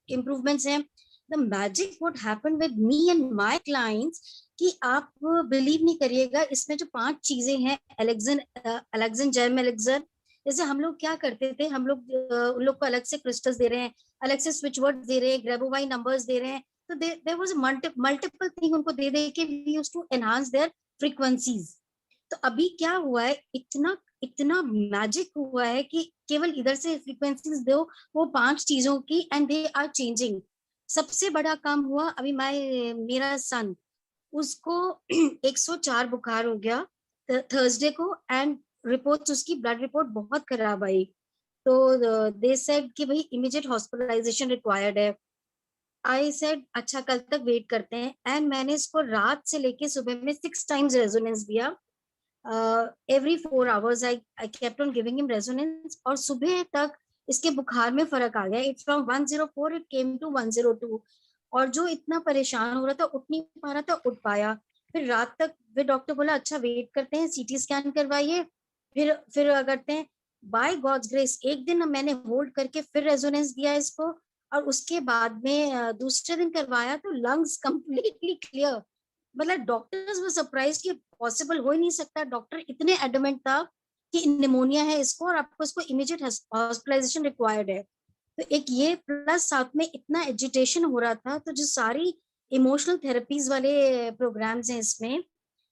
इम्प्रूवमेंट्स हैं। The magic what happened with me and my clients कि आप बिलीव नहीं करिएगा, इसमें जो 5 चीजें हैं एलेक्सन जेम एलेक्सर। जैसे हम लोग क्या करते थे, हम लोग उन लोग को अलग से क्रिस्टल्स दे रहे हैं, अलग से स्विच वर्ड दे रहे हैं, ग्रेबोवाई नंबर्स दे रहे हैं। तो there was multiple thing उनको दे दे के we used to enhance their frequencies। तो अभी क्या हुआ है, इतना मैजिक हुआ है कि केवल इधर से फ्रीक्वेंसीज दो वो 5 चीजों की एंड दे आर चेंजिंग। सबसे बड़ा काम हुआ अभी मेरा सन, उसको 104 बुखार हो गया थर्सडे को एंड रिपोर्ट्स उसकी ब्लड रिपोर्ट बहुत खराब आई। तो दे सेड कि भाई इमीडिएट हॉस्पिटलाइजेशन रिक्वायर्ड है। आई सेड अच्छा कल तक वेट करते हैं एंड मैंने इसको रात से लेके सुबह में 6 टाइम्स रेजोनेंस दिया। Every 4 hours I kept on giving him resonance और सुबह तक इसके बुखार में फर्क आ गया। It from 104 it came to 102। और जो इतना परेशान हो रहा था उठ नहीं पा रहा था उठ पाया। फिर रात तक फिर डॉक्टर बोला अच्छा वेट करते हैं, सीटी स्कैन करवाइए, फिर करते हैं। बाय गॉड्स ग्रेस एक दिन मैंने होल्ड करके फिर रेजोनेंस दिया इसको और उसके बाद में दूसरे दिन करवाया तो लंग्स कंप्लीटली क्लियर। मतलब डॉक्टर्स वो सरप्राइज कि पॉसिबल हो ही नहीं सकता, डॉक्टर इतने एडमेंट था कि निमोनिया है इसको और आपको इसको इमीडिएट हॉस्पिटलाइजेशन रिक्वायर्ड है। तो एक ये प्लस साथ में इतना एजिटेशन हो रहा था, तो जो सारी इमोशनल थेरेपीज वाले प्रोग्राम्स हैं इसमें,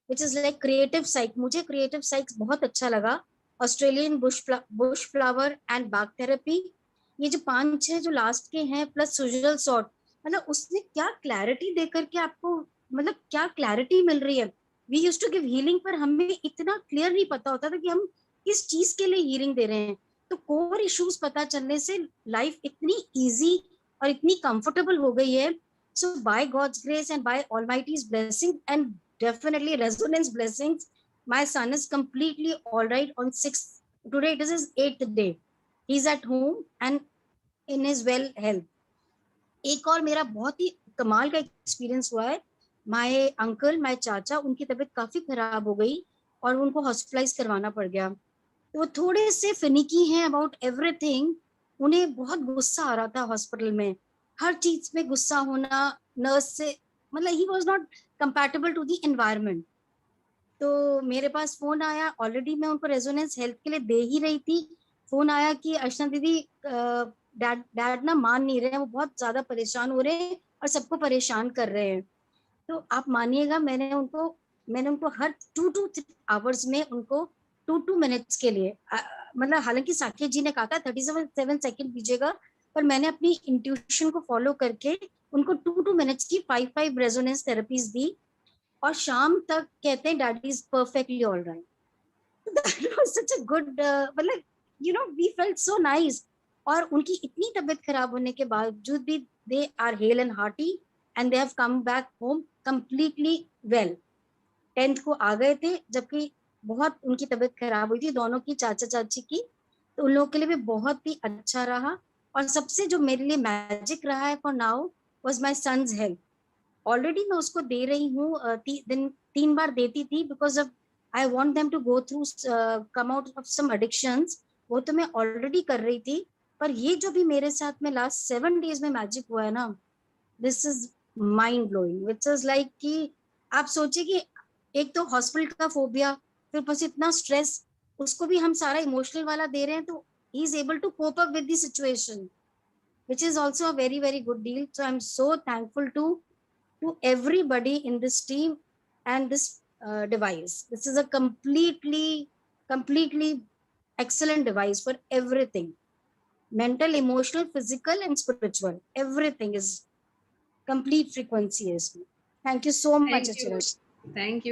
विच इज लाइक क्रिएटिव साइक, मुझे क्रिएटिव साइक्स बहुत अच्छा लगा। Australian Bush flower and Bagh therapy, ये जो 5-6 जो लास्ट के हैं, प्लस सुजल सॉर्ट, मतलब उसने क्या क्लैरिटी देकर के आपको, मतलब क्या क्लैरिटी मिल रही है। We used to give healing, पर हमें इतना क्लियर नहीं पता होता था कि हम किस चीज के लिए हीलिंग दे रहे हैं। तो कोर इश्यूज पता चलने से लाइफ इतनी इजी और इतनी कंफर्टेबल हो गई है। So by God's grace and by Almighty's blessing and definitely resonance blessings, my son is completely all right on 6th, today it is his 8th day, he's at home and in his well health। एक और मेरा बहुत ही कमाल का experience हुआ है। My uncle, my चाचा, उनकी तबीयत काफी खराब हो गई और उनको हॉस्पिटलाइज करवाना पड़ गया। तो वो थोड़े से फिनिकी हैं अबाउट एवरीथिंग, उन्हें बहुत गुस्सा आ रहा था हॉस्पिटल में, हर चीज में गुस्सा होना, नर्स से, मतलब he was not compatible to the environment. तो मेरे पास फोन आया, ऑलरेडी मैं उनको रेजोनेंस हेल्थ के लिए दे ही रही थी, फोन आया कि अर्चना दीदी डैड ना मान नहीं रहे हैं, वो बहुत ज्यादा परेशान हो रहे हैं और सबको परेशान कर रहे हैं। तो आप मानिएगा, मैंने उनको हर 2-3 आवर्स में उनको 2 मिनट्स के लिए, मतलब हालांकि साकेत जी ने कहा था 37 सेकंड दीजिएगा, पर मैंने अपनी इंट्यूशन को फॉलो करके उनको 2 मिनट्स की 5 रेजोनेंस थेरेपीज दी और शाम तक कहते हैं daddy is perfectly all right. That was such a good, मतलब you know we felt so nice. और उनकी इतनी तबीयत खराब होने के बावजूद भी they are hale and hearty and they have come back home completely well. 10th को आ गए थे, जबकि बहुत उनकी तबीयत खराब हुई थी, दोनों की, चाचा चाची की। तो उन लोगों के लिए भी बहुत ही अच्छा रहा। और सबसे जो मेरे लिए मैजिक रहा है for now was my son's health. Already मैं उसको दे रही हूँ, 3 बार देती थी, because of I want them to go through come out of some addictions, वो तो मैं ऑलरेडी कर रही थी। पर ये जो भी मेरे साथ में लास्ट 7 डेज में मैजिक हुआ है ना, this is mind blowing, which is like कि आप सोचिए कि एक तो हॉस्पिटल का फोबिया, फिर बस इतना स्ट्रेस, उसको भी हम सारा इमोशनल वाला दे रहे हैं, तो he is able to cope up with the situation, which is also a very, very good deal. So I'm so thankful to everybody in this team and this device. This is a completely excellent device for everything. Mental, emotional, physical and spiritual. Everything is complete frequency. Thank you so much, Archana. Thank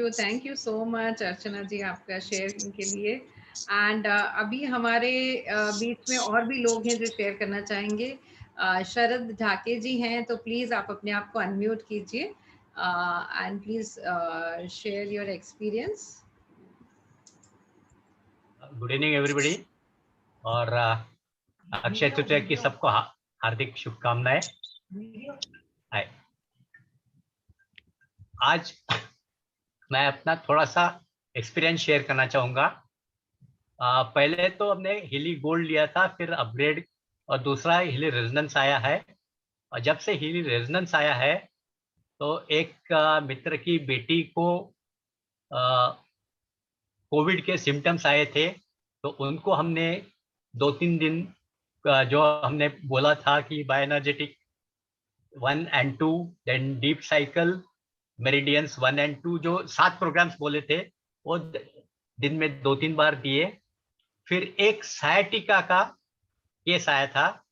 you so much Archana ji आपका share के लिए। And अभी हमारे बीच में और भी लोग हैं जो शेयर करना चाहेंगे। शरद ढाके जी हैं, तो प्लीज आप अपने आप को अनम्यूट कीजिए and please share your experience. Good evening everybody, और अक्षय तृतीया की सबको हार्दिक शुभकामनाएं। आज मैं अपना थोड़ा सा एक्सपीरियंस शेयर करना चाहूँगा। पहले तो हमने हिली गोल्ड लिया था, फिर अपग्रेड, और दूसरा हिली रेजोनेंस आया है। और जब से हिली रेजोनेंस आया है तो एक मित्र की बेटी को कोविड के सिम्टम्स आए थे, तो उनको हमने 2-3 दिन जो हमने बोला था कि bioenergetic 1 and 2, then deep cycle, meridians 1 and 2, जो 7 प्रोग्राम्स बोले थे वो दिन में 2-3 बार दिए। फिर एक सायाटिका का केस आया था,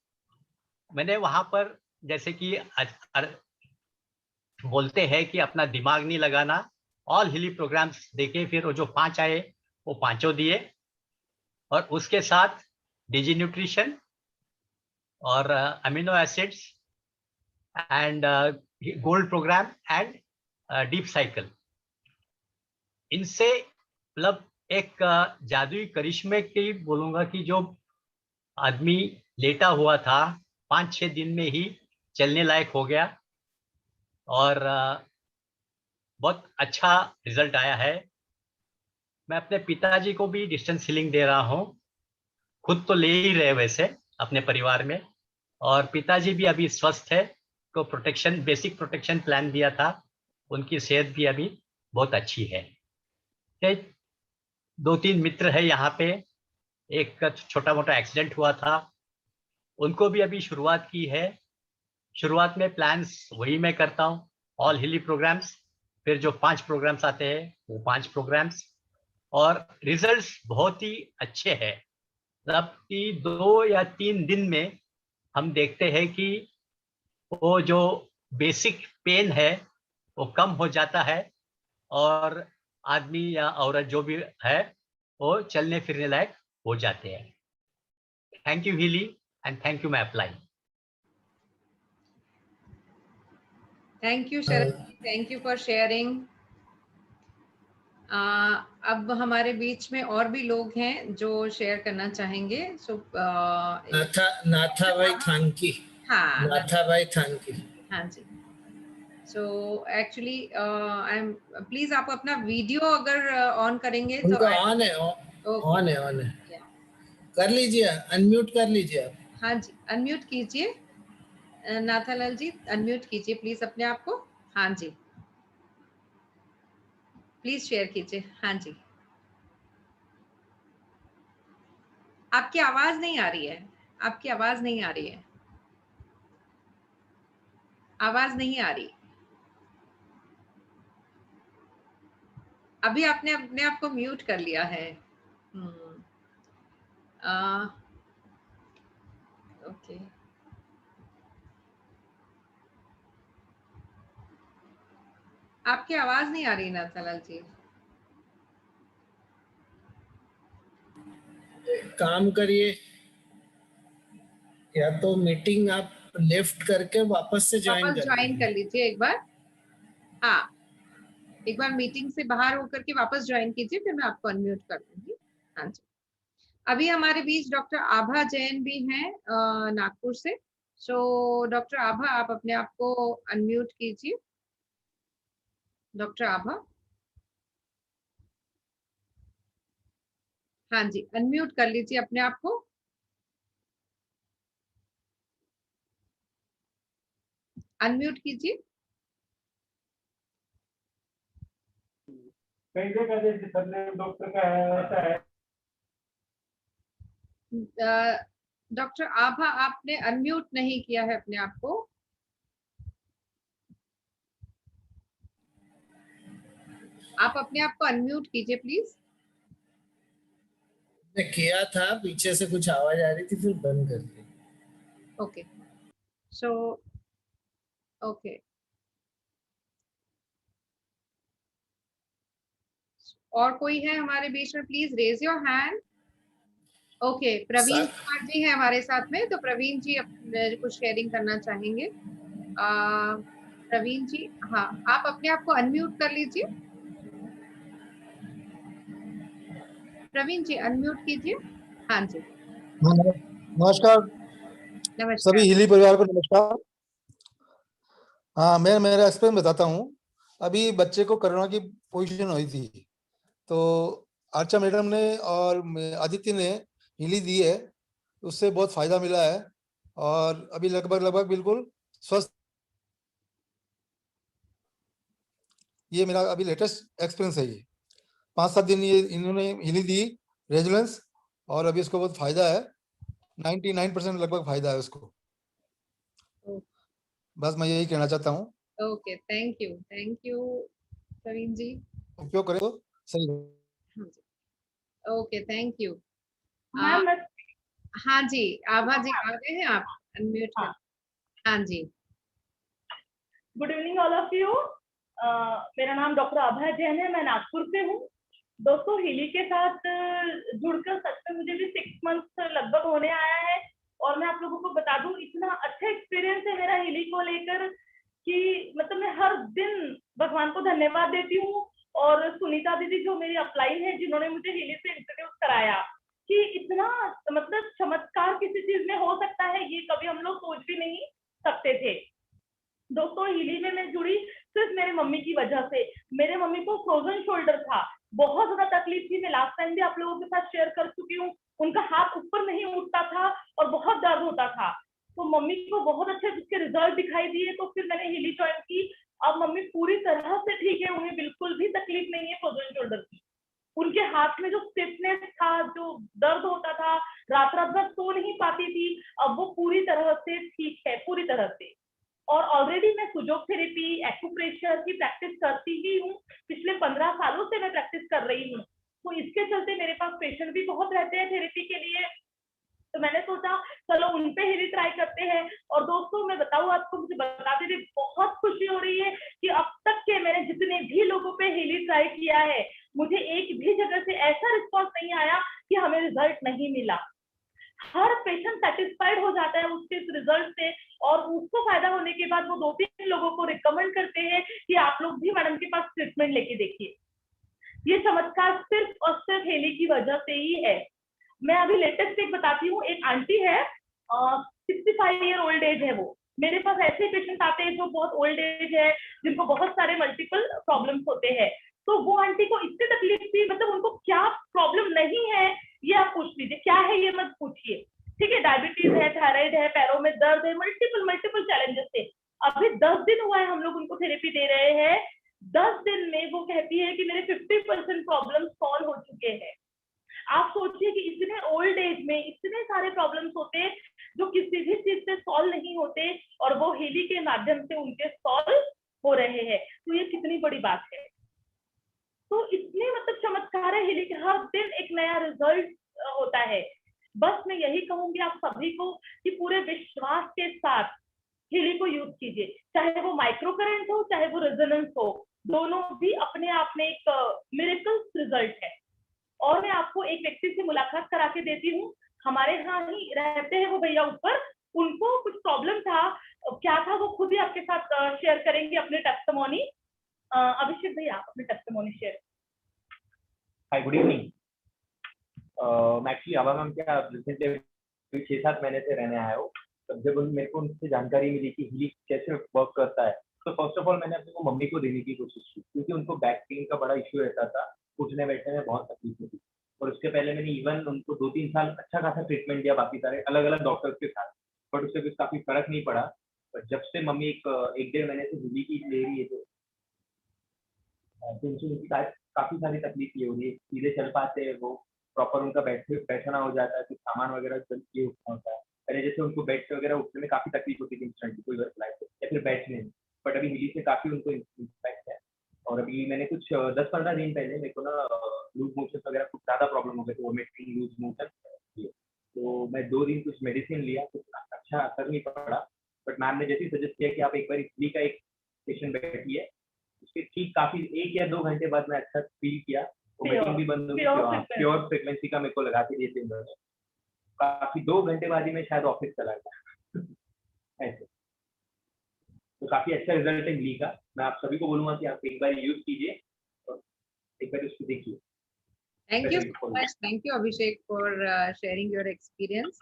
मैंने वहां पर, जैसे कि बोलते हैं कि अपना दिमाग नहीं लगाना, ऑल हिली प्रोग्राम्स देखे, फिर वो जो 5 आए वो 5 दिए, और उसके साथ डिजी न्यूट्रिशन और amino acids and gold program and deep cycle. इनसे मतलब एक जादुई करिश्मे की बोलूंगा कि जो आदमी लेटा हुआ था 5-6 दिन में ही चलने लायक हो गया, और बहुत अच्छा रिजल्ट आया है। मैं अपने पिताजी को भी डिस्टेंस हीलिंग दे रहा हूँ, खुद तो ले ही रहे वैसे अपने परिवार में, और पिताजी भी अभी स्वस्थ है, को प्रोटेक्शन बेसिक प्रोटेक्शन प्लान दिया था, उनकी सेहत भी अभी बहुत अच्छी है। 2-3 मित्र है यहाँ पे, एक का छोटा मोटा एक्सीडेंट हुआ था, उनको भी अभी शुरुआत की है। शुरुआत में प्लान्स वही मैं करता हूँ, ऑल हिली प्रोग्राम्स, फिर जो 5 प्रोग्राम्स आते हैं वो 5 प्रोग्राम्स, और रिजल्ट्स बहुत ही अच्छे हैं। मतलब कि 2 या 3 दिन में हम देखते हैं कि वो जो बेसिक पेन है वो कम हो जाता है, और आदमी या औरत जो भी है वो चलने फिरने लायक हो जाते हैं। थैंक यू हिली and thank you my upline. Thank you Sharad, thank you for sharing. अब हमारे बीच में और भी लोग हैं जो शेयर करना चाहेंगे। सो नाथा भाई थांकी। हाँ, नाथा भाई थांकी। हाँ जी। So actually I am, please आप अपना वीडियो अगर ऑन करेंगे तो उनका ऑन है, ऑन है, ऑन है। कर लीजिए, अनम्यूट कर लीजिए आप। हाँ जी, अनम्यूट कीजिए नाथालाल जी, अनम्यूट कीजिए प्लीज अपने आप को। हाँ जी, प्लीज शेयर कीजिए। हाँ जी, आपकी आवाज नहीं आ रही है, आपकी आवाज नहीं आ रही है, आवाज नहीं आ रही। अभी आपने अपने आप को म्यूट कर लिया है। ओके, आपकी आवाज नहीं आ रही नाथालाल जी। काम करिए, या तो मीटिंग आप लेफ्ट करके वापस से ज्वाइन कर लीजिए एक बार। हाँ, एक बार मीटिंग से बाहर होकर के वापस ज्वाइन कीजिए, फिर मैं आपको अनम्यूट कर दूंगी। हाँ जी, अभी हमारे बीच डॉक्टर आभा जैन भी हैं नागपुर से। सो डॉक्टर आभा, आप अपने आप को अनम्यूट कीजिए। डॉक्टर आभा, हाँ जी, अनम्यूट कर लीजिए अपने आप को। अनम्यूट कीजिए। डॉक्टर का है। डॉक्टर आभा, आपने अनम्यूट नहीं किया है अपने आप को। आप अपने आप को अनम्यूट कीजिए प्लीज। मैं किया था, पीछे से कुछ आवाज आ रही थी, फिर बंद कर दी। ओके, सो ओके, और कोई है हमारे बीच में? Please raise your hand. Okay, Praveen Kumar ji हैं हमारे साथ में, तो प्रवीण जी कुछ शेयरिंग करना चाहेंगे। प्रवीण जी, हाँ, आप अपने आप को अनम्यूट कर लीजिए। प्रवीण जी, अनम्यूट कीजिए। हाँ जी, नमस्कार। नमस्कार सभी हिली परिवार को नमस्कार। हाँ, मैं मेरा एक्सपीरियंस बताता हूँ। अभी बच्चे को कोरोना की पोजीशन हुई थी, तो आर्चा मैडम ने और आदित्य ने हिली दी है, उससे बहुत फायदा मिला है, और अभी लगभग बिल्कुल स्वस्थ। ये मेरा अभी लेटेस्ट एक्सपीरियंस है। ये 5-7 दिन ये इन्होंने हिली दी रेजुलेंस, और अभी इसको बहुत फायदा है। 99% लगभग फायदा है उसको। बस मैं यही कहना चाहता हूँ। ओके, थैंक यू प्रवीण जी। उपयोग करें तो सही। Okay, thank you. हाँ जी, आभा जी आ गए हैं, आप अनम्यूट कर। हाँ जी, good evening all of you. मेरा नाम डॉक्टर आभा जैन है, मैं नागपुर से हूँ। दोस्तों, हिली के साथ जुड़कर सच में मुझे भी 6 मंथ्स लगभग होने आया है, और मैं आप लोगों को बता दूं, इतना अच्छा एक्सपीरियंस है मेरा हिली को लेकर कि मतलब मैं हर दिन भगवान को धन्यवाद देती हूँ। और सुनीता दीदी जो मेरी अपलाइन है, जिन्होंने मुझे हिली से इंट्रोड्यूस कराया, कि इतना मतलब चमत्कार किसी चीज में हो सकता है, ये कभी हम लोग सोच भी नहीं सकते थे। दोस्तों, हिली में मैं जुड़ी सिर्फ मेरे मम्मी की वजह से। मेरे मम्मी को फ्रोजन शोल्डर था, बहुत ज्यादा तकलीफ थी। मैं लास्ट टाइम भी आप लोगों के साथ शेयर कर चुकी हूँ। उनका हाथ ऊपर नहीं उठता था और बहुत दर्द होता था। तो मम्मी को बहुत अच्छे उसके रिजल्ट दिखाई दिए, तो फिर मैंने हिली ज्वाइन की। अब मम्मी पूरी तरह से ठीक है, उन्हें बिल्कुल भी तकलीफ नहीं है फ्रोजन शोल्डर की। उनके हाथ में जो स्टिफनेस था, जो दर्द होता था, रात रात भर सो नहीं पाती थी, अब वो पूरी तरह से ठीक है, पूरी तरह से। और ऑलरेडी मैं सुजोग थेरेपी, एक्यूप्रेशर की प्रैक्टिस करती ही हूँ। पिछले 15 सालों से मैं प्रैक्टिस कर रही हूँ, तो इसके चलते मेरे पास पेशेंट भी बहुत रहते हैं थेरेपी के लिए। तो मैंने सोचा चलो उन पे ही ट्राई करते हैं। और दोस्तों मैं बताऊं आपको, मुझे बताते हुए बहुत खुशी हो रही है कि अब तक के मैंने जितने भी लोगों पे हिली ट्राई किया है, मुझे एक भी जगह से ऐसा रिस्पॉन्स नहीं आया कि हमें रिजल्ट नहीं मिला। हर पेशेंट सेटिस्फाइड हो जाता है उसके इस रिजल्ट से, और उसको फायदा होने के बाद वो 2-3 लोगों को रिकमेंड करते हैं कि आप लोग भी मैडम के पास ट्रीटमेंट लेके देखिए। ये चमत्कार सिर्फ और सिर्फ हेली की वजह से ही है। मैं अभी लेटेस्ट एक बताती हूँ। एक आंटी है, 65 ईयर ओल्ड एज है वो। मेरे पास ऐसे पेशेंट आते हैं जो बहुत ओल्ड एज है, जिनको बहुत सारे मल्टीपल प्रॉब्लम्स होते हैं। तो वो आंटी को इतनी तकलीफ थी, मतलब उनको क्या प्रॉब्लम नहीं है ये आप पूछ लीजिए, क्या है ये मत पूछिए, ठीक है। डायबिटीज है, थायराइड है, पैरों में दर्द है, मल्टीपल चैलेंजेस थे। अभी 10 दिन हुआ है हम लोग उनको थेरेपी दे रहे हैं। 10 दिन में वो कहती है कि मेरे 50% प्रॉब्लम सॉल्व हो चुके हैं। आप सोचिए कि इतने ओल्ड एज में इतने सारे प्रॉब्लम्स होते हैं जो किसी भी चीज से सॉल्व नहीं होते, और वो हेली के माध्यम से उनके सॉल्व हो रहे हैं। तो ये कितनी बड़ी बात है। तो इतने मतलब चमत्कार है हेली के, हर दिन एक नया रिजल्ट होता है। बस मैं यही कहूंगी आप सभी को कि पूरे विश्वास के साथ हेली को यूज कीजिए, चाहे वो माइक्रो करंट हो, चाहे वो रेजोनेंस हो, दोनों भी अपने आप में एक मिरेकल रिजल्ट है। और मैं आपको एक व्यक्ति से मुलाकात करा के देती हूँ, हमारे यहाँ ही रहते हैं वो भैया ऊपर। उनको कुछ प्रॉब्लम था, क्या था वो खुद ही आपके साथ शेयर करेंगे अपने टेस्टिमोनी। अभिषेक भैया आप अपने टेस्टिमोनी शेयर। हाय, गुड इवनिंग। मैं एक्चुअली आभा मैम क्या रिसेंटली 6-7 महीने से रहने आया हूँ। तब जब मेरे को उनसे जानकारी मिली कि हिली कैसे वर्क करता है, तो फर्स्ट ऑफ ऑल मैंने अपने को मम्मी को देने की कोशिश की, क्योंकि उनको बैक पेन का बड़ा इश्यू रहता था, उठने बैठने में बहुत तकलीफ होती। और उसके पहले मैंने इवन उनको 2-3 साल अच्छा खासा ट्रीटमेंट दिया बाकी सारे अलग अलग डॉक्टर्स के साथ, बट उससे कुछ काफी फर्क नहीं पड़ा। पर जब से मम्मी एक 1-1.5 महीने से हिली की ले रही है, तो उनकी काफी सारी तकलीफ ये हो रही है। सीधे चल पाते हैं वो, प्रॉपर उनका बैठना हो जाता है, फिर सामान वगैरह ये उठना होता है। पहले जैसे उनको बेड से वगैरह उठने में काफी तकलीफ होती थी इंस्टेंटली, कोई वर्क लाइफ या फिर बैठने में, बट अभी हिली से काफी उनको इम्पैक्ट है। और अभी मैंने कुछ 10-15 दिन पहले मेरे को ना लूज मोशन वगैरह कुछ ज्यादा प्रॉब्लम हो गई, वोमिटिंग, लूज मोशन। तो मैं 2 दिन कुछ मेडिसिन लिया, कुछ अच्छा असर नहीं पड़ा, बट मैम ने जैसे सजेस्ट किया कि आप एक बार हिली का एक सेशन बैठिए, उसके ठीक काफी 1 या 2 घंटे बाद मैं अच्छा फील किया। वोमिटिंग भी बंद हो गई, प्योर फ्रीक्वेंसी का मेरे को लगाते दिए थे उन्होंने। काफी 2 घंटे बाद ही मैं शायद ऑफिस चला गया ऐसे। तो काफी अच्छा रिजल्ट है हिली का। मैं आप सभी को बोलूंगा कि आप एक बार यूज कीजिए और एक बार उसको देखिए। Thank you so much, thank you Abhishek for sharing your experience,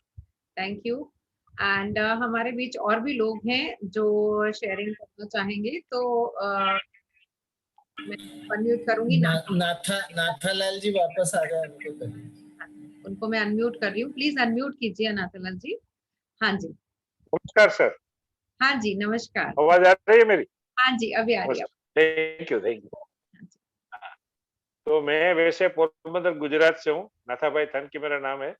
thank you. And हमारे बीच और भी लोग हैं जो शेयरिंग करना चाहेंगे, तो मैं अनम्यूट करूंगी। नाथालाल जी वापस आ गए, उनको मैं अनम्यूट कर रही हूँ, प्लीज अनम्यूट कीजिए नाथालाल जी। हाँ जी, नमस्कार सर। हाँ जी नमस्कार, आवाज आ रही है मेरी? हाँ जी अभी आ रही है। Thank you, thank you. तो मैं वैसे पोरबंदर गुजरात से हूँ, नाथाभाई थनकी मेरा नाम है,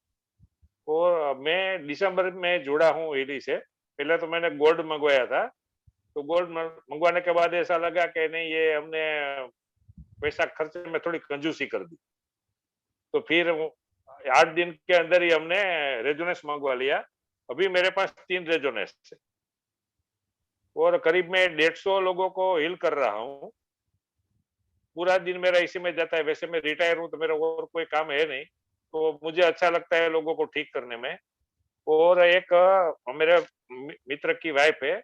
और मैं दिसंबर में जुड़ा हूँ हिली से। पहले तो मैंने गोल्ड मंगवाया था, तो गोल्ड मंगवाने के बाद ऐसा लगा कि नहीं, ये हमने पैसा खर्च में थोड़ी कंजूसी कर दी। तो फिर 8 दिन के अंदर ही हमने रेजोनेंस मंगवा लिया। अभी मेरे पास 3 रेजोनेंस है और करीब मैं 150 लोगों को हील कर रहा हूँ। पूरा दिन मेरा इसी में जाता है। वैसे मैं रिटायर हूँ तो मेरा और कोई काम है नहीं, तो मुझे अच्छा लगता है लोगों को ठीक करने में। और एक मेरे मित्र की वाइफ है,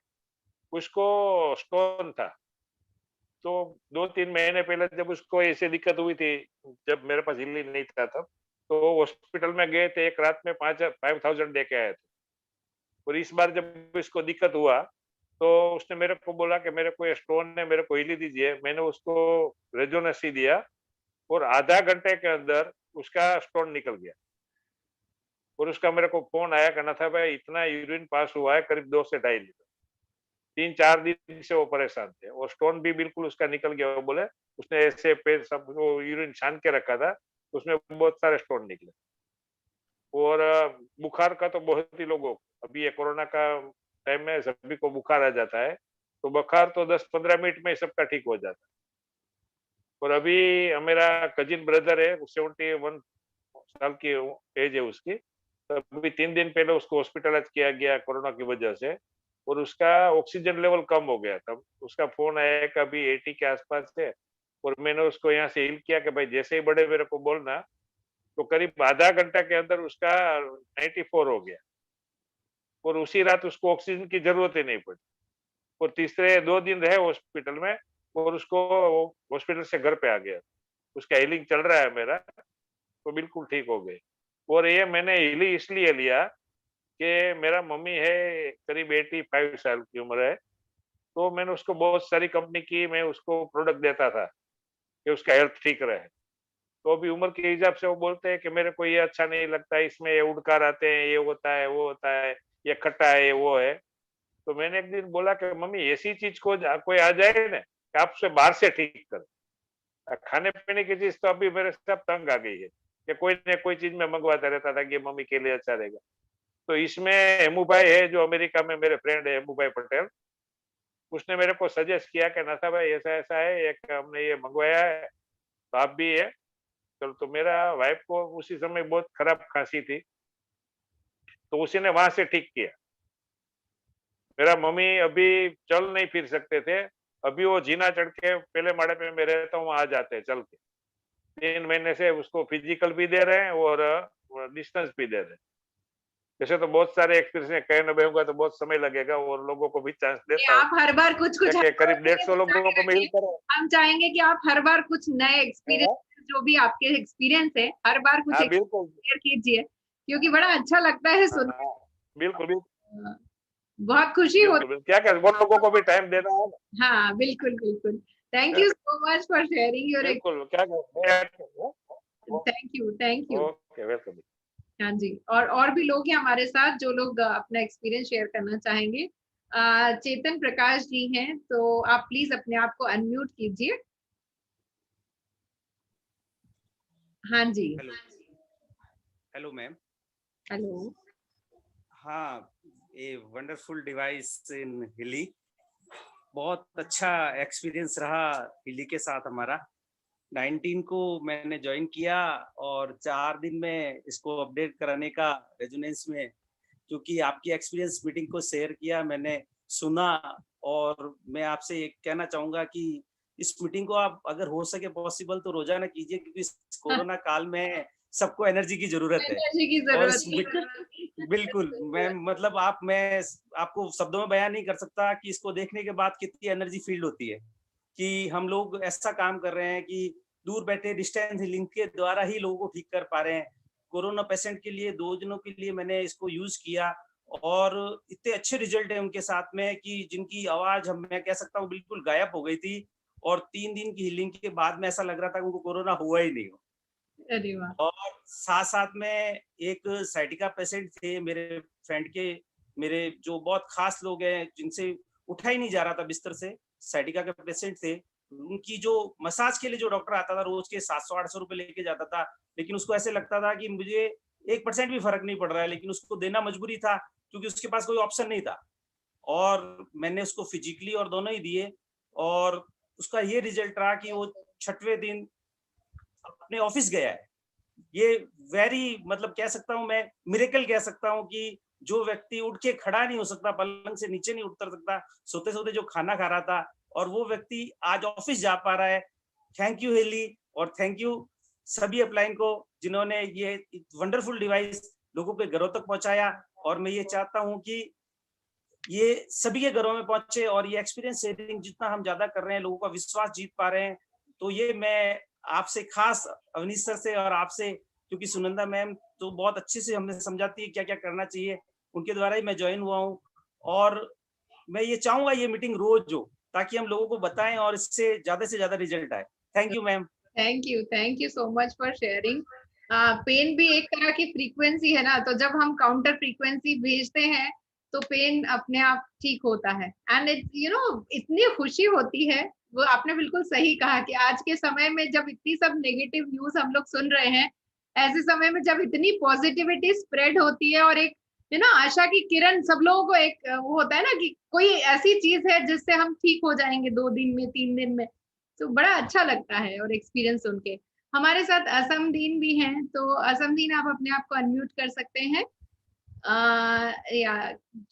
उसको स्टोन था, तो 2-3 महीने पहले जब उसको ऐसी दिक्कत हुई थी, जब मेरे पास हिली नहीं था तब, तो हॉस्पिटल में गए थे, एक रात में 5,000 दे के आए थे। और इस बार जब इसको दिक्कत हुआ तो उसने मेरे को बोला कि मेरे को ये स्टोन है, मेरे को हिली दीजिए। मैंने उसको रेजोनेंस दिया और आधा घंटे के अंदर उसका स्टोन निकल गया। और उसका मेरे को फोन आया, कहना था भाई इतना यूरिन पास हुआ है, करीब 2 से 2.5 लीटर। 3-4 दिन से वो परेशान थे, और स्टोन भी बिल्कुल उसका निकल गया। वो बोले उसने ऐसे पे सब वो यूरिन छान के रखा था, उसमें बहुत सारे स्टोन निकले। और बुखार का तो बहुत ही लोगों को, अभी ये कोरोना का टाइम में सभी को बुखार आ जाता है, तो बुखार तो 10-15 मिनट में सबका ठीक हो जाता है। और अभी मेरा कजिन ब्रदर है, 71 साल की एज है उसकी, तो अभी 3 दिन पहले उसको हॉस्पिटलाइज किया गया कोरोना की वजह से, और उसका ऑक्सीजन लेवल कम हो गया। तब उसका फोन आया कि अभी 80 के आसपास है, और मैंने उसको यहाँ से हील किया कि भाई जैसे ही बड़े मेरे को बोलना। तो करीब आधा घंटा के अंदर उसका 94 हो गया, और उसी रात उसको ऑक्सीजन की जरूरत ही नहीं पड़ी। और तीसरे 2 दिन रहे हॉस्पिटल में, और उसको हॉस्पिटल से घर पे आ गया। उसका हीलिंग चल रहा है मेरा, तो बिल्कुल ठीक हो गए। और ये मैंने हीली इसलिए लिया कि मेरा मम्मी है, करीब 85 साल की उम्र है, तो मैंने उसको बहुत सारी कंपनी की मैं उसको प्रोडक्ट देता था कि उसका हेल्थ ठीक रहे। तो अभी उम्र के हिसाब से वो बोलते हैं कि मेरे को ये अच्छा नहीं लगता, इसमें ये उड़कार आते हैं, ये होता है, वो होता है, ये खट्टा है, ये वो है। तो मैंने एक दिन बोला कि मम्मी ऐसी चीज को कोई आ जाए ना कि आपसे बाहर से ठीक करे। खाने पीने की चीज तो अभी मेरे सब तंग आ गई है कि कोई न कोई चीज में मंगवाता रहता था कि मम्मी के लिए अच्छा रहेगा। तो इसमें हेमू भाई है, जो अमेरिका में मेरे फ्रेंड है, हेमू भाई पटेल, उसने मेरे को सजेस्ट किया कि नाथा भाई ऐसा ऐसा है, एक हमने ये मंगवाया है, तो आप भी है। चलो, तो मेरा वाइफ को उसी समय बहुत खराब खांसी थी, तो उसी ने वहां से ठीक किया। मेरा मम्मी अभी चल नहीं फिर सकते थे, अभी वो जीना चढ़ के पहले माड़े पे मैं रहता हूँ, आ जाते हैं चल के। 3 महीने से उसको फिजिकल भी दे रहे हैं और डिस्टेंस भी दे रहे हैं। जैसे तो बहुत सारे एक्सपीरियंस है, कहने बैठूंगा तो बहुत समय लगेगा, और लोगों को भी चांस देता हूँ। आप हर बार कुछ करीब 150 लोगों को मिल कर हम चाहेंगे कि आप हर बार कुछ नए एक्सपीरियंस, जो भी आपके एक्सपीरियंस है, हर बार कुछ शेयर कीजिए, क्योंकि बड़ा अच्छा लगता है सुन। बिल्कुल बिल्कुल, बहुत खुशी होती है। क्या वो लोगों को भी टाइम देना है। हाँ बिल्कुल बिल्कुल। Thank you so much for sharing your. बिल्कुल, थैंक यू। Okay, welcome. हाँ जी, और भी लोग हैं हमारे साथ जो लोग अपना एक्सपीरियंस शेयर करना चाहेंगे। चेतन प्रकाश जी हैं, तो आप प्लीज अपने आप को अनम्यूट कीजिए। हाँ जी। Hello ma'am. हेलो। हाँ, ये वंडरफुल डिवाइस इन हिली, बहुत अच्छा एक्सपीरियंस रहा हिली के साथ हमारा। 19 को मैंने ज्वाइन किया, और 4 दिन में इसको अपडेट कराने का रेजोनेंस में, क्योंकि आपकी एक्सपीरियंस मीटिंग को शेयर किया, मैंने सुना, और मैं आपसे एक कहना चाहूँगा कि इस मीटिंग को आप अगर हो सके पॉसिबल तो रोजाना कीजिए, क्योंकि इस कोरोना काल में सबको एनर्जी की जरूरत है। एनर्जी की जरूरत है। बिल्कुल, मैं मतलब मैं आपको शब्दों में बयान नहीं कर सकता कि इसको देखने के बाद कितनी एनर्जी फील होती है, कि हम लोग ऐसा काम कर रहे हैं कि दूर बैठे डिस्टेंस हीलिंग के द्वारा ही लोगों को ठीक कर पा रहे हैं। कोरोना पेशेंट के लिए 2 दिनों के लिए मैंने इसको यूज किया, और इतने अच्छे रिजल्ट है उनके साथ में कि जिनकी आवाज मैं कह सकता हूँ बिल्कुल गायब हो गई थी, और 3 दिन की हीलिंग के बाद में ऐसा लग रहा था कि उनको कोरोना हुआ ही नहीं हो। अरे वाह। और साथ साथ में एक साइटिका पेशेंट थे मेरे फ्रेंड के, मेरे जो बहुत खास लोग हैं जिनसे उठा ही नहीं जा रहा था बिस्तर से, साइटिका के पेशेंट थे। उनकी जो मसाज के लिए जो डॉक्टर आता था रोज के 700-800 रुपए लेके जाता था, लेकिन उसको ऐसे लगता था कि मुझे 1% भी फर्क नहीं पड़ रहा है, लेकिन उसको देना मजबूरी था क्योंकि उसके पास कोई ऑप्शन नहीं था। और मैंने उसको फिजिकली और दोनों ही दिए, और उसका ये रिजल्ट रहा कि वो 6वें दिन अपने ऑफिस गया है। ये वेरी मतलब कह सकता हूँ मैं मिरेकल कह सकता हूँ कि जो व्यक्ति उठ के खड़ा नहीं हो सकता, पलंग से नीचे नहीं उतर सकता, सोते सोते जो खाना खा रहा था, और वो व्यक्ति आज ऑफिस जा पा रहा है। थैंक यू हिली, और थैंक यू सभी अपलाइन को जिन्होंने ये वंडरफुल डिवाइस लोगों के घरों तक पहुंचाया। और मैं ये चाहता हूं कि ये सभी के घरों में पहुंचे, और ये एक्सपीरियंस शेयरिंग जितना हम ज्यादा कर रहे हैं, लोगों का विश्वास जीत पा रहे हैं। तो ये मैं आपसे खास अवनीश सर से और आपसे, क्योंकि सुनंदा मैम तो बहुत अच्छे से हमें समझाती है क्या क्या करना चाहिए, उनके द्वारा ही मैं ज्वाइन हुआ हूँ। और मैं ये चाहूंगा ये मीटिंग रोज हो, ताकि हम लोगों को बताएं और इससे ज्यादा से ज्यादा रिजल्ट आए। Thank you ma'am. Thank you so much for sharing. Pain भी एक तरह की फ्रीक्वेंसी है ना, तो जब हम काउंटर फ्रीक्वेंसी भेजते हैं तो पेन अपने आप ठीक होता है। एंड इट्स इतनी खुशी होती है। वो आपने बिल्कुल सही कहा कि आज के समय में जब इतनी सब नेगेटिव न्यूज हम लोग सुन रहे हैं, ऐसे समय में जब इतनी पॉजिटिविटी स्प्रेड होती है और एक आशा की किरण सब लोगों को, एक वो होता है ना कि कोई ऐसी चीज है जिससे हम ठीक हो जाएंगे 2 दिन में, 3 दिन में, तो बड़ा अच्छा लगता है। और एक्सपीरियंस सुन के हमारे साथ असमदीन भी हैं, तो असमदीन आप अपने आप को अनम्यूट कर सकते हैं। या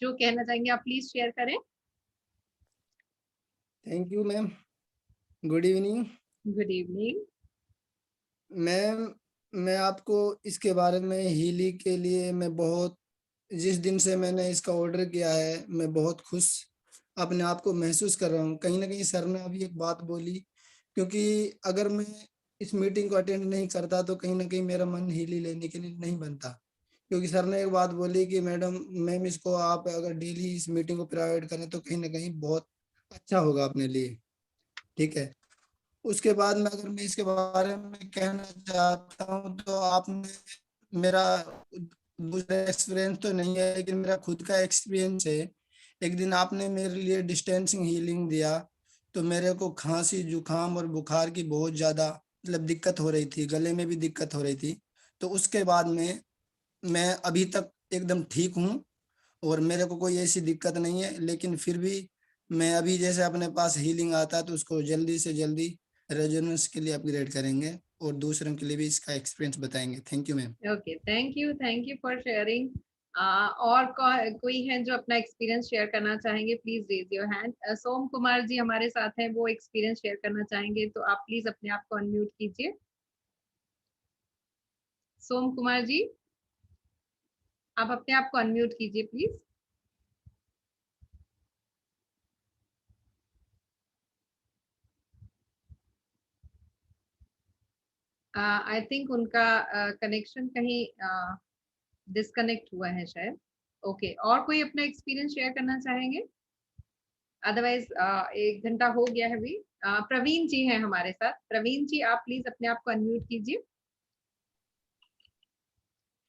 जो कहना चाहेंगे आप प्लीज शेयर करें। Thank you ma'am, good evening. Good evening ma'am, मैं आपको इसके बारे में हीली के लिए मैं बहुत, जिस दिन से मैंने इसका ऑर्डर किया है मैं बहुत खुश अपने आप को महसूस कर रहा हूँ। कहीं ना कहीं सर ने अभी एक बात बोली, क्योंकि अगर मैं इस मीटिंग को अटेंड नहीं करता तो कहीं ना कहीं मेरा मन हीली लेने के लिए नहीं बनता, क्योंकि सर ने एक बात बोली कि मैम इसको आप अगर डेली इस मीटिंग को प्रोवाइड करें तो कहीं ना कहीं बहुत अच्छा होगा अपने लिए। ठीक है, उसके बाद में अगर मैं इसके बारे में कहना चाहता हूँ तो आपने मेरा दूसरा एक्सपीरियंस तो नहीं है लेकिन मेरा खुद का एक्सपीरियंस है। एक दिन आपने मेरे लिए डिस्टेंसिंग हीलिंग दिया तो मेरे को खांसी, जुकाम और बुखार की बहुत ज़्यादा मतलब दिक्कत हो रही थी, गले में भी दिक्कत हो रही थी। तो उसके बाद में मैं अभी तक एकदम ठीक हूँ और मेरे को कोई ऐसी दिक्कत नहीं है, लेकिन फिर भी मैं अभी जैसे अपने पास हीलिंग आता है तो उसको जल्दी से जल्दी रेजोनेंस के लिए अपग्रेड करेंगे और दूसरों के लिए भी इसका एक्सपीरियंस बताएंगे। Thank you ma'am. Okay, thank you for sharing. और कोई है जो अपना एक्सपीरियंस शेयर करना चाहेंगे? Please raise your hand. Som Kumar ji हमारे साथ हैं, वो एक्सपीरियंस शेयर करना चाहेंगे, तो आप प्लीज अपने आप को अनम्यूट कीजिए। सोम कुमार जी, आप अपने आप को अनम्यूट कीजिए प्लीज। आई थिंक उनका कनेक्शन कहीं डिस्कनेक्ट हुआ है शायद। ओके, और कोई अपना एक्सपीरियंस शेयर करना चाहेंगे? अदरवाइज 1 घंटा हो गया है अभी। प्रवीण जी हैं हमारे साथ। प्रवीण जी, आप प्लीज अपने आप को अनम्यूट कीजिए।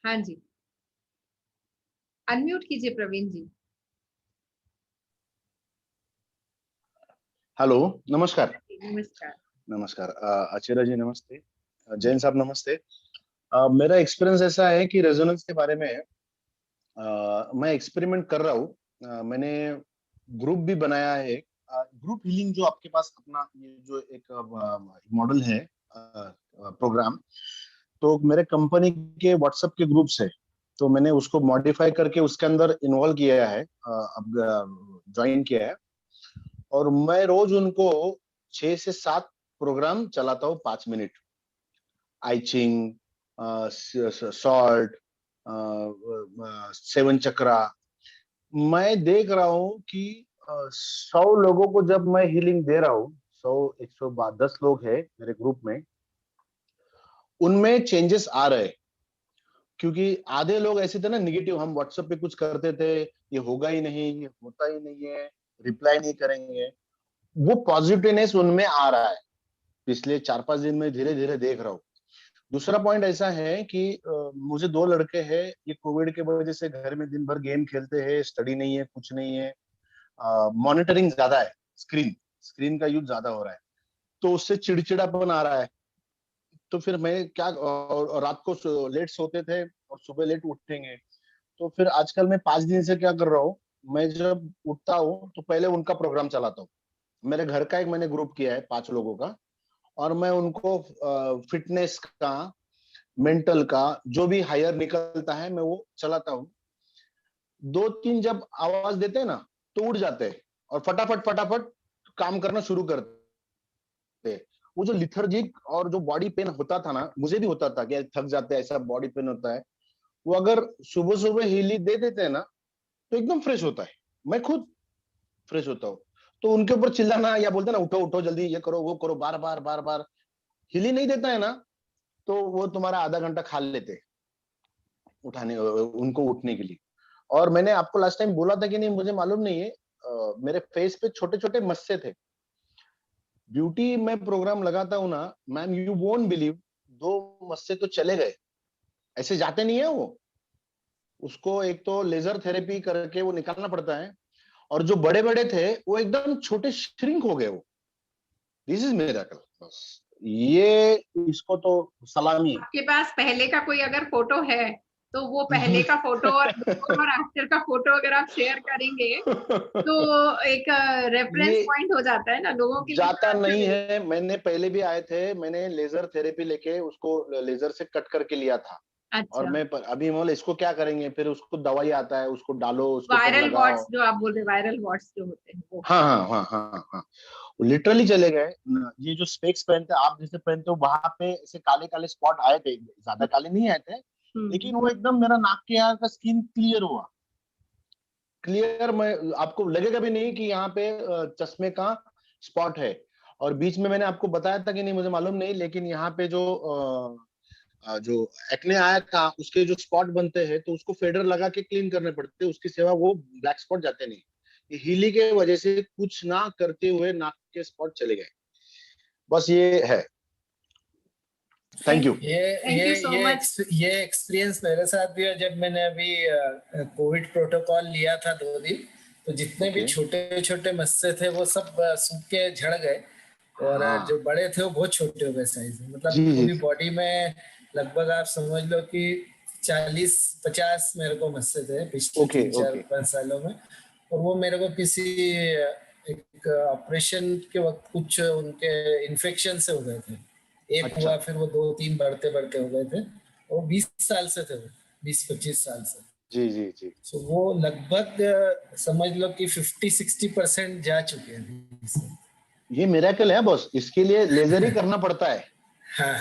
हाँ जी, अनम्यूट कीजिए प्रवीण जी। हेलो, नमस्कार। नमस्कार। नमस्कार अचेरा जी, नमस्ते। जैन साहब नमस्ते। मेरा एक्सपीरियंस ऐसा है कि रेजोनेंस के बारे में मैं एक्सपेरिमेंट कर रहा हूँ। मैंने ग्रुप भी बनाया है, ग्रुप हीलिंग, जो आपके पास अपना ये जो एक मॉडल है प्रोग्राम, तो मेरे कंपनी के व्हाट्सएप के ग्रुप से, तो मैंने उसको मॉडिफाई करके उसके अंदर इन्वॉल्व किया है, अब ज्वाइन किया है, और मैं रोज उनको 6 से 7 प्रोग्राम चलाता हूँ 5 मिनट। आइचिंग, सॉल्ट, 7 चक्रा। मैं देख रहा हूँ कि 100 लोगों को जब मैं हीलिंग दे रहा हूँ, 100-110 लोग हैं मेरे ग्रुप में, उनमें चेंजेस आ रहे हैं। क्योंकि आधे लोग ऐसे थे ना निगेटिव, हम व्हाट्सएप पे कुछ करते थे, ये होगा ही नहीं, ये होता ही नहीं है, रिप्लाई नहीं करेंगे, वो पॉजिटिवनेस उनमें आ रहा है। पिछले 4-5 दिन में धीरे धीरे देख रहा हूँ। दूसरा पॉइंट ऐसा है कि मुझे 2 लड़के हैं, ये कोविड के वजह से घर में दिन भर गेम खेलते हैं, स्टडी नहीं है, कुछ नहीं है, मॉनिटरिंग ज्यादा है, स्क्रीन का यूज ज्यादा हो रहा है, तो उससे चिड़चिड़ापन आ रहा है। तो फिर मैं क्या, और रात को लेट सोते थे और सुबह लेट उठेंगे, तो फिर आजकल मैं 5 दिन से क्या कर रहा हूँ, मैं जब उठता हूँ तो पहले उनका प्रोग्राम चलाता हूँ। मेरे घर का एक मैंने ग्रुप किया है 5 लोगों का, और मैं उनको फिटनेस का, मेंटल का, जो भी हायर निकलता है मैं वो चलाता हूँ। 2-3 जब आवाज देते हैं ना तो उठ जाते हैं और फटाफट काम करना शुरू करते हैं। वो जो लिथर्जिक और जो बॉडी पेन होता था ना, मुझे भी होता था कि थक जाते हैं, ऐसा बॉडी पेन होता है, वो अगर सुबह सुबह हीली दे देते हैं ना तो एकदम फ्रेश होता है, मैं खुद फ्रेश होता हूँ। तो उनके ऊपर चिल्लाना या बोलते ना उठो उठो जल्दी, ये करो वो करो, बार बार हीली नहीं देता है ना, तो वो तुम्हारा आधा घंटा खा लेते उठाने, उनको उठने के लिए। और मैंने आपको लास्ट टाइम बोला था कि नहीं मुझे मालूम नहीं है, मेरे फेस पे छोटे छोटे मस्से थे। ब्यूटी में प्रोग्राम लगाता हूँ ना मैम, यू वोंट बिलीव, 2 मस्से तो चले गए ऐसे जाते नहीं है वो, उसको एक तो लेजर थेरेपी करके वो निकालना पड़ता है, और जो बड़े बड़े थे वो एकदम छोटे श्रिंक हो गए वो। This is miracle. बस ये, इसको तो सलामी है। आपके पास पहले का कोई अगर फोटो है तो वो पहले का फोटो और बिफोर और आफ्टर का फोटो अगर आप शेयर करेंगे तो एक रेफरेंस ये पॉइंट हो जाता है ना लोगों के लिए। जाता नहीं है। मैंने पहले भी आए थे, मैंने लेजर थेरेपी लेके उसको लेजर से कट करके लिया था। अच्छा। और मैं अभी बोले इसको क्या करेंगे, फिर उसको दवाई आता है, उसको डालो, उसके ऊपर वायरल लगाओ। वॉट्स जो आप बोल रहे, वायरल वॉट्स जो होते हैं वो। हाँ हाँ हाँ हाँ हाँ, लिटरली चले गए। ये जो स्पेक्स पहनते आप जैसे पहनते हो, वहां पे ऐसे काले काले स्पॉट आए थे, ज्यादा काले नहीं आए थे, लेकिन वो एकदम मेरा नाक के यहाँ का स्किन क्लियर हुआ, क्लियर। मैं आपको लगेगा भी नहीं कि यहाँ पे चश्मे का स्पॉट है। और बीच में मैंने आपको बताया था कि नहीं मुझे मालूम नहीं, लेकिन यहाँ पे जो एक्ने आया था उसके जो स्पॉट बनते हैं तो उसको फेडर लगा के क्लीन करने पड़ते हैं, उसके सिवा वो ब्लैक स्पॉट जाते नहीं। ये हीली के वजह से कुछ ना करते हुए नाक के स्पॉट चले गए। बस ये है। Thank you. ये एक्सपीरियंस मेरे साथ भी है। जब मैंने अभी कोविड प्रोटोकॉल लिया था 2 दिन, तो जितने भी छोटे छोटे मस्से थे वो सब सूख के झड़ गए, और जो बड़े थे वो बहुत छोटे हो गए साइज में। मतलब पूरी बॉडी में लगभग आप समझ लो कि 40-50 मेरे को मस्से थे पिछले 3-4-5 सालों में। और वो मेरे को किसी एक ऑपरेशन के वक्त कुछ उनके इन्फेक्शन से हो गए थे। एक हुआ, फिर वो 2-3 बढ़ते बढ़ते हो गए थे। वो 20 साल से थे, वो 20-25 साल से। जी जी जी। तो वो लगभग समझ लो कि 50-60% जा चुके हैं। ये मिरेकल है बॉस, इसके लिए लेजर ही करना पड़ता है। हाँ,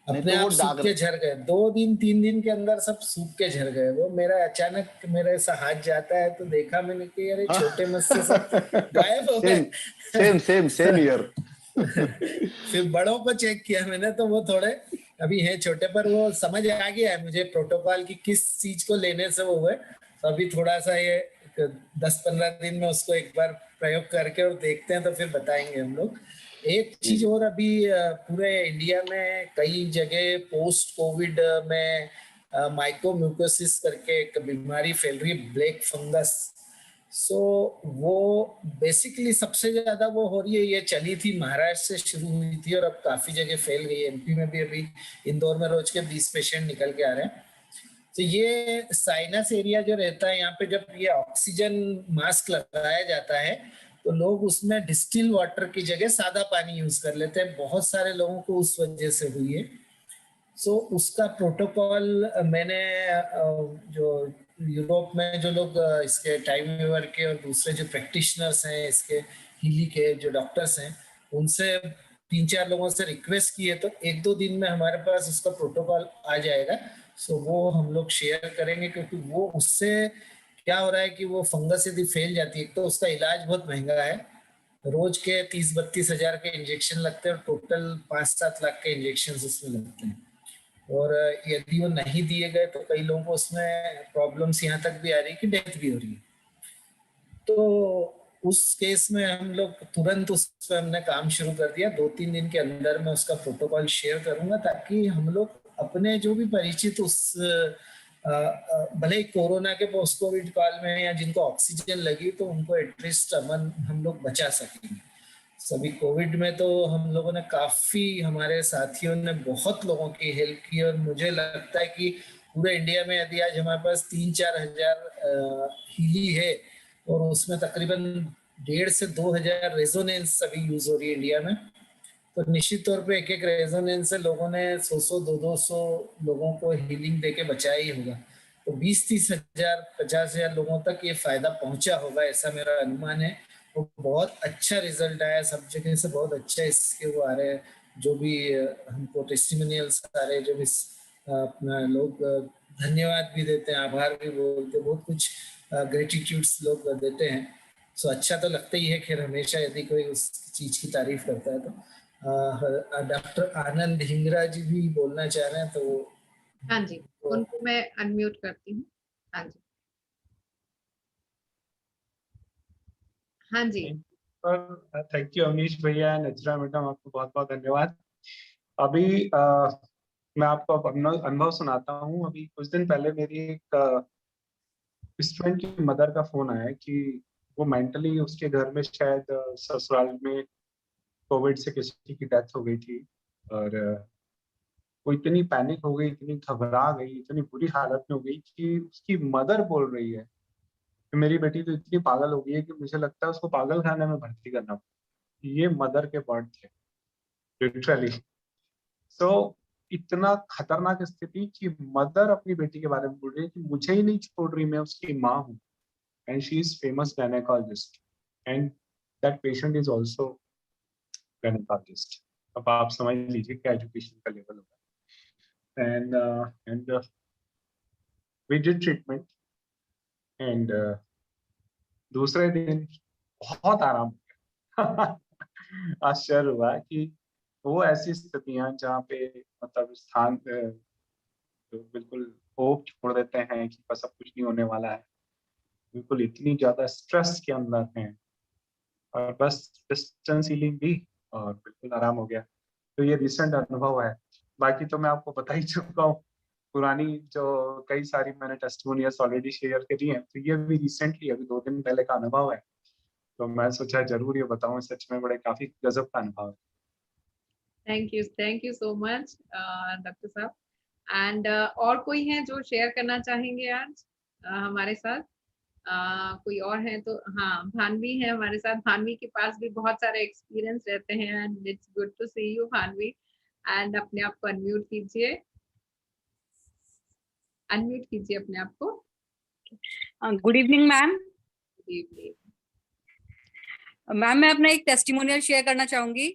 अपने आप सूख के झड़ गए। 2-3 दिन के अंदर सब सूख के झड़ गए। वो मेरा अचानक मेरा ऐसा हाथ जाता है तो देखा मैंने कि अरे छोटे मस्से सब गायब हो गए। Same year. फिर बड़ों को चेक किया मैंने तो वो थोड़े अभी है छोटे, पर वो समझ आ गया है मुझे प्रोटोकॉल की किस चीज को लेने से वो हुए। तो अभी थोड़ा सा ये 10-15 दिन में उसको एक बार प्रयोग करके और देखते हैं, तो फिर बताएंगे हम लोग। एक चीज और, अभी पूरे इंडिया में कई जगह पोस्ट कोविड में माइकोम्यूकोसिस करके एक बीमारी फैल रही है, ब्लैक फंगस। सो वो बेसिकली सबसे ज्यादा वो हो रही है, ये चली थी महाराष्ट्र से शुरू हुई थी और अब काफी जगह फैल गई है। एमपी में भी अभी इंदौर में रोज के 20 पेशेंट निकल के आ रहे हैं। तो ये साइनस एरिया जो रहता है, यहाँ पे जब ये ऑक्सीजन मास्क लगाया जाता है तो लोग उसमें डिस्टिल वाटर की जगह सादा पानी यूज कर लेते हैं। बहुत सारे लोगों को उस वजह से हुई है। सो उसका प्रोटोकॉल मैंने जो यूरोप में जो लोग इसके टाइम वेवर के और दूसरे जो प्रैक्टिशनर्स हैं इसके हीली के जो डॉक्टर्स हैं, उनसे 3-4 लोगों से रिक्वेस्ट की है, तो 1-2 दिन में हमारे पास उसका प्रोटोकॉल आ जाएगा। सो वो हम लोग शेयर करेंगे, क्योंकि वो उससे क्या हो रहा है कि वो फंगस यदि फैल जाती है तो उसका इलाज बहुत महंगा है। रोज के 30-32 हजार के इंजेक्शन लगते हैं और टोटल 5-7 लाख के इंजेक्शन उसमें लगते हैं। और यदि वो नहीं दिए गए तो कई लोगों को उसमें प्रॉब्लम्स यहाँ तक भी आ रही है कि डेथ भी हो रही है। तो उस केस में हम लोग तुरंत उस पर हमने काम शुरू कर दिया। 2-3 दिन के अंदर मैं उसका प्रोटोकॉल शेयर करूंगा, ताकि हम लोग अपने जो भी परिचित उस भले ही कोरोना के पोस्ट कोविड काल में या जिनको ऑक्सीजन लगी तो उनको एटलीस्ट हम लोग बचा सकेंगे। सभी कोविड में तो हम लोगों ने काफी, हमारे साथियों ने बहुत लोगों की हेल्प की, और मुझे लगता है कि पूरे इंडिया में यदि आज हमारे पास 3-4 हजार हीली है और उसमें तकरीबन 1,500 से 2,000 रेजोनेंस अभी यूज हो रही है इंडिया में, तो निश्चित तौर पे एक रेजोनेंस से लोगों ने 100-100, 200 लोगों को हीलिंग देके बचाया ही होगा। तो 20-30 हजार, 50 हजार लोगों तक ये फायदा पहुंचा होगा, ऐसा मेरा अनुमान है। वो बहुत अच्छा रिजल्ट आया, सब जगह से बहुत अच्छा इसके वो आ रहे हैं, जो भी हमको टेस्टिमोनियल्स आ रहे हैं, जो भी अपना लोग धन्यवाद भी देते हैं, आभार भी बोलते हैं, बहुत कुछ ग्रेटिट्यूड्स लोग देते हैं। सो अच्छा तो लगता ही है खैर हमेशा, यदि कोई उस चीज की तारीफ करता है तो। डॉक्टर आनंद ढींगरा जी भी बोलना चाह रहे हैं, तो हाँ जी, उनको मैं अनम्यूट करती हूँ। हाँ जी, हाँ जी। थैंक यू अमीश भैया, नजरा मैडम, आपको बहुत बहुत धन्यवाद। अभी मैं आपको अपना अनुभव सुनाता हूँ। अभी कुछ दिन पहले मेरी एक स्टूडेंट की मदर का फोन आया कि वो मेंटली उसके घर में शायद ससुराल में कोविड से किसी की डेथ हो गई थी, और वो इतनी पैनिक हो गई, इतनी घबरा गई, इतनी बुरी हालत में हो गई कि उसकी मदर बोल रही है कि मेरी बेटी तो इतनी पागल हो गई है कि मुझे लगता है उसको पागल खाने में भर्ती करना पड़ेगा। ये मदर के वर्ड थे लिटरली। सो इतना खतरनाक स्थिति कि मदर अपनी बेटी के बारे में बोल रही है कि मुझे ही नहीं छोड़ रही, मैं उसकी माँ हूँ, and she is famous gynaecologist and that patient is also gynaecologist. अब आप समझ लीजिए क्या एजुकेशन का लेवल होगा। and we did treatment and दूसरे दिन बहुत आराम हो गया। आश्चर्य हुआ कि वो ऐसी स्थितियां जहाँ पे मतलब स्थान जो बिल्कुल होप छोड़ देते हैं कि बस अब कुछ नहीं होने वाला है, बिल्कुल इतनी ज्यादा स्ट्रेस के अंदर हैं, और बस डिस्टेंस हीलिंग दी और बिल्कुल आराम हो गया। तो ये रिसेंट अनुभव है। बाकी तो मैं आपको बता ही चुका हूँ, पुरानी जो कई सारी मैंने टेस्टिमोनियल्स ऑलरेडी शेयर करी हैं, तो ये भी रिसेंटली अभी 2 दिन पहले का अनुभव है, तो मैं सोचा जरूर ये बताऊं। सच में बड़े काफी गजब का अनुभव है। Thank you so much doctor साहब। एंड और कोई है जो शेयर करना चाहेंगे आज हमारे साथ? कोई और है तो हाँ, भानवी है हमारे साथ। भानवी के पास भी बहुत सारे एक्सपीरियंस रहते हैं and it's good to see you Bhanvi. And अपने आप को अनम्यूट कीजिए, अनम्यूट कीजिए अपने आप को। Good evening ma'am. Good evening ma'am, मैं अपना एक टेस्टिमोनियल शेयर करना चाहूंगी।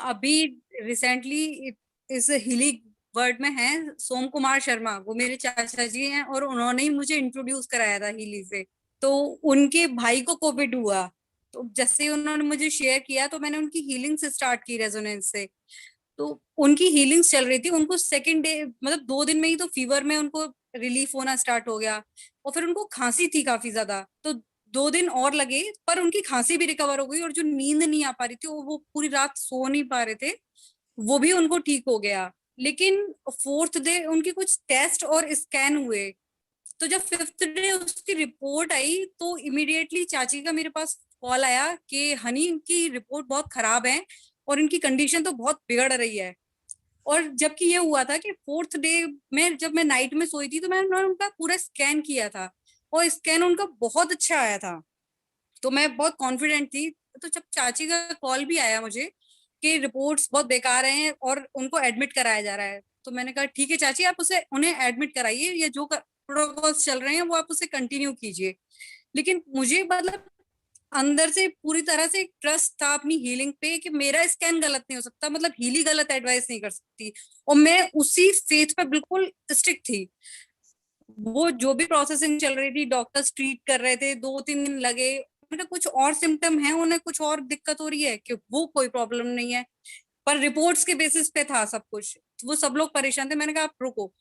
अभी रिसेंटली इस हिली वर्ड में है सोम कुमार शर्मा, वो मेरे चाचा जी हैं और उन्होंने ही मुझे इंट्रोड्यूस कराया था हिली से। तो उनके भाई को कोविड हुआ, तो जैसे उन्होंने मुझे शेयर किया तो मैंने उनकी हीलिंग से स्टार्ट की रेजोनेंस से। तो उनकी हीलिंग्स चल रही थी, उनको सेकेंड डे मतलब 2 दिन में ही तो फीवर में उनको रिलीफ होना स्टार्ट हो गया, और फिर उनको खांसी थी काफी ज्यादा, तो 2 दिन और लगे, पर उनकी खांसी भी रिकवर हो गई, और जो नींद नहीं आ पा रही थी, वो पूरी रात सो नहीं पा रहे थे, वो भी उनको ठीक हो गया। लेकिन 4th डे उनके कुछ टेस्ट और स्कैन हुए, तो जब 5th डे उसकी रिपोर्ट आई तो इमीडिएटली चाची का मेरे पास कॉल आया कि हनी, इनकी रिपोर्ट बहुत खराब है और इनकी कंडीशन तो बहुत बिगड़ रही है। और जबकि ये हुआ था कि 4th डे में जब मैं नाइट में सोई थी तो मैंने उनका पूरा स्कैन किया था, और स्कैन उनका बहुत अच्छा आया था, तो मैं बहुत कॉन्फिडेंट थी। तो जब चाची का कॉल भी आया मुझे कि रिपोर्ट्स बहुत बेकार हैं और उनको एडमिट कराया जा रहा है, तो मैंने कहा ठीक है चाची, आप उन्हें एडमिट कराइए, या जो प्रोटोकॉल्स चल रहे हैं वो आप उसे कंटिन्यू कीजिए। लेकिन मुझे मतलब अंदर से पूरी तरह से ट्रस्ट था अपनी हीलिंग पे कि मेरा स्कैन गलत नहीं हो सकता, मतलब हीली गलत एडवाइस नहीं कर सकती, और मैं उसी फेथ पे बिल्कुल स्टिक थी। वो जो भी प्रोसेसिंग चल रही थी, डॉक्टर्स ट्रीट कर रहे थे, 2-3 दिन लगे, मैंने कुछ और सिम्टम है, उन्हें कुछ और दिक्कत हो रही है कि वो कोई प्रॉब्लम नहीं है, पर रिपोर्ट्स के बेसिस पे था सब कुछ, वो सब लोग परेशान थे। मैंने कहा आप रुको,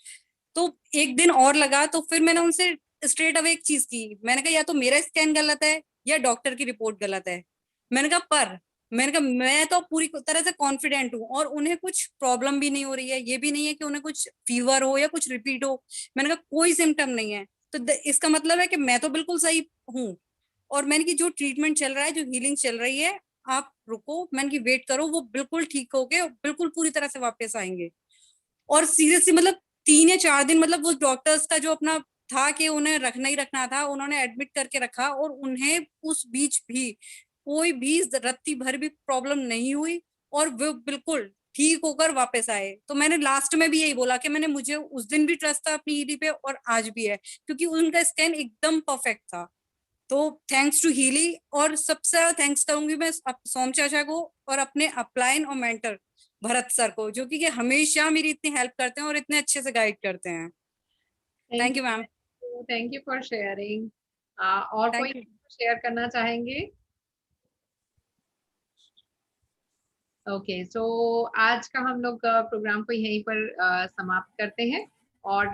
तो 1 दिन और लगा, तो फिर मैंने उनसे स्ट्रेट अवे एक चीज की, मैंने कहा या तो मेरा स्कैन गलत है या डॉक्टर की रिपोर्ट गलत है। मैंने कहा मैं तो पूरी तरह से कॉन्फिडेंट हूँ और उन्हें कुछ प्रॉब्लम भी नहीं हो रही है, ये भी नहीं है कि उन्हें कुछ फीवर हो या कुछ रिपीट हो, मैंने कहा कोई सिम्टम नहीं है, तो इसका मतलब है कि मैं तो बिल्कुल सही हूँ। और मैंने की जो ट्रीटमेंट चल रहा है, जो हीलिंग चल रही है, आप रुको, मैंने की वेट करो, वो बिल्कुल ठीक होके बिल्कुल पूरी तरह से वापस आएंगे। और सीरियसली मतलब 3 या 4 दिन, मतलब वो डॉक्टर्स का जो अपना था कि उन्हें रखना ही रखना था, उन्होंने एडमिट करके रखा, और उन्हें उस बीच भी कोई भी रत्ती भर भी प्रॉब्लम नहीं हुई, और वो बिल्कुल ठीक होकर वापस आए। तो मैंने लास्ट में भी यही बोला कि मुझे उस दिन भी ट्रस्ट था अपनी हीली पे, और आज भी है, क्योंकि उनका स्कैन एकदम परफेक्ट था। तो थैंक्स टू हीली, और सबसे ज्यादा थैंक्स करूंगी मैं सोम चाचा को और अपने अपलाइन और मेंटर भरत सर को, जो कि हमेशा मेरी इतनी हेल्प करते हैं और इतने अच्छे से गाइड करते हैं। Thank you ma'am. Thank you for sharing. और कोई शेयर करना चाहेंगे? ओके, सो आज का हम लोग प्रोग्राम को यहीं पर समाप्त करते हैं, और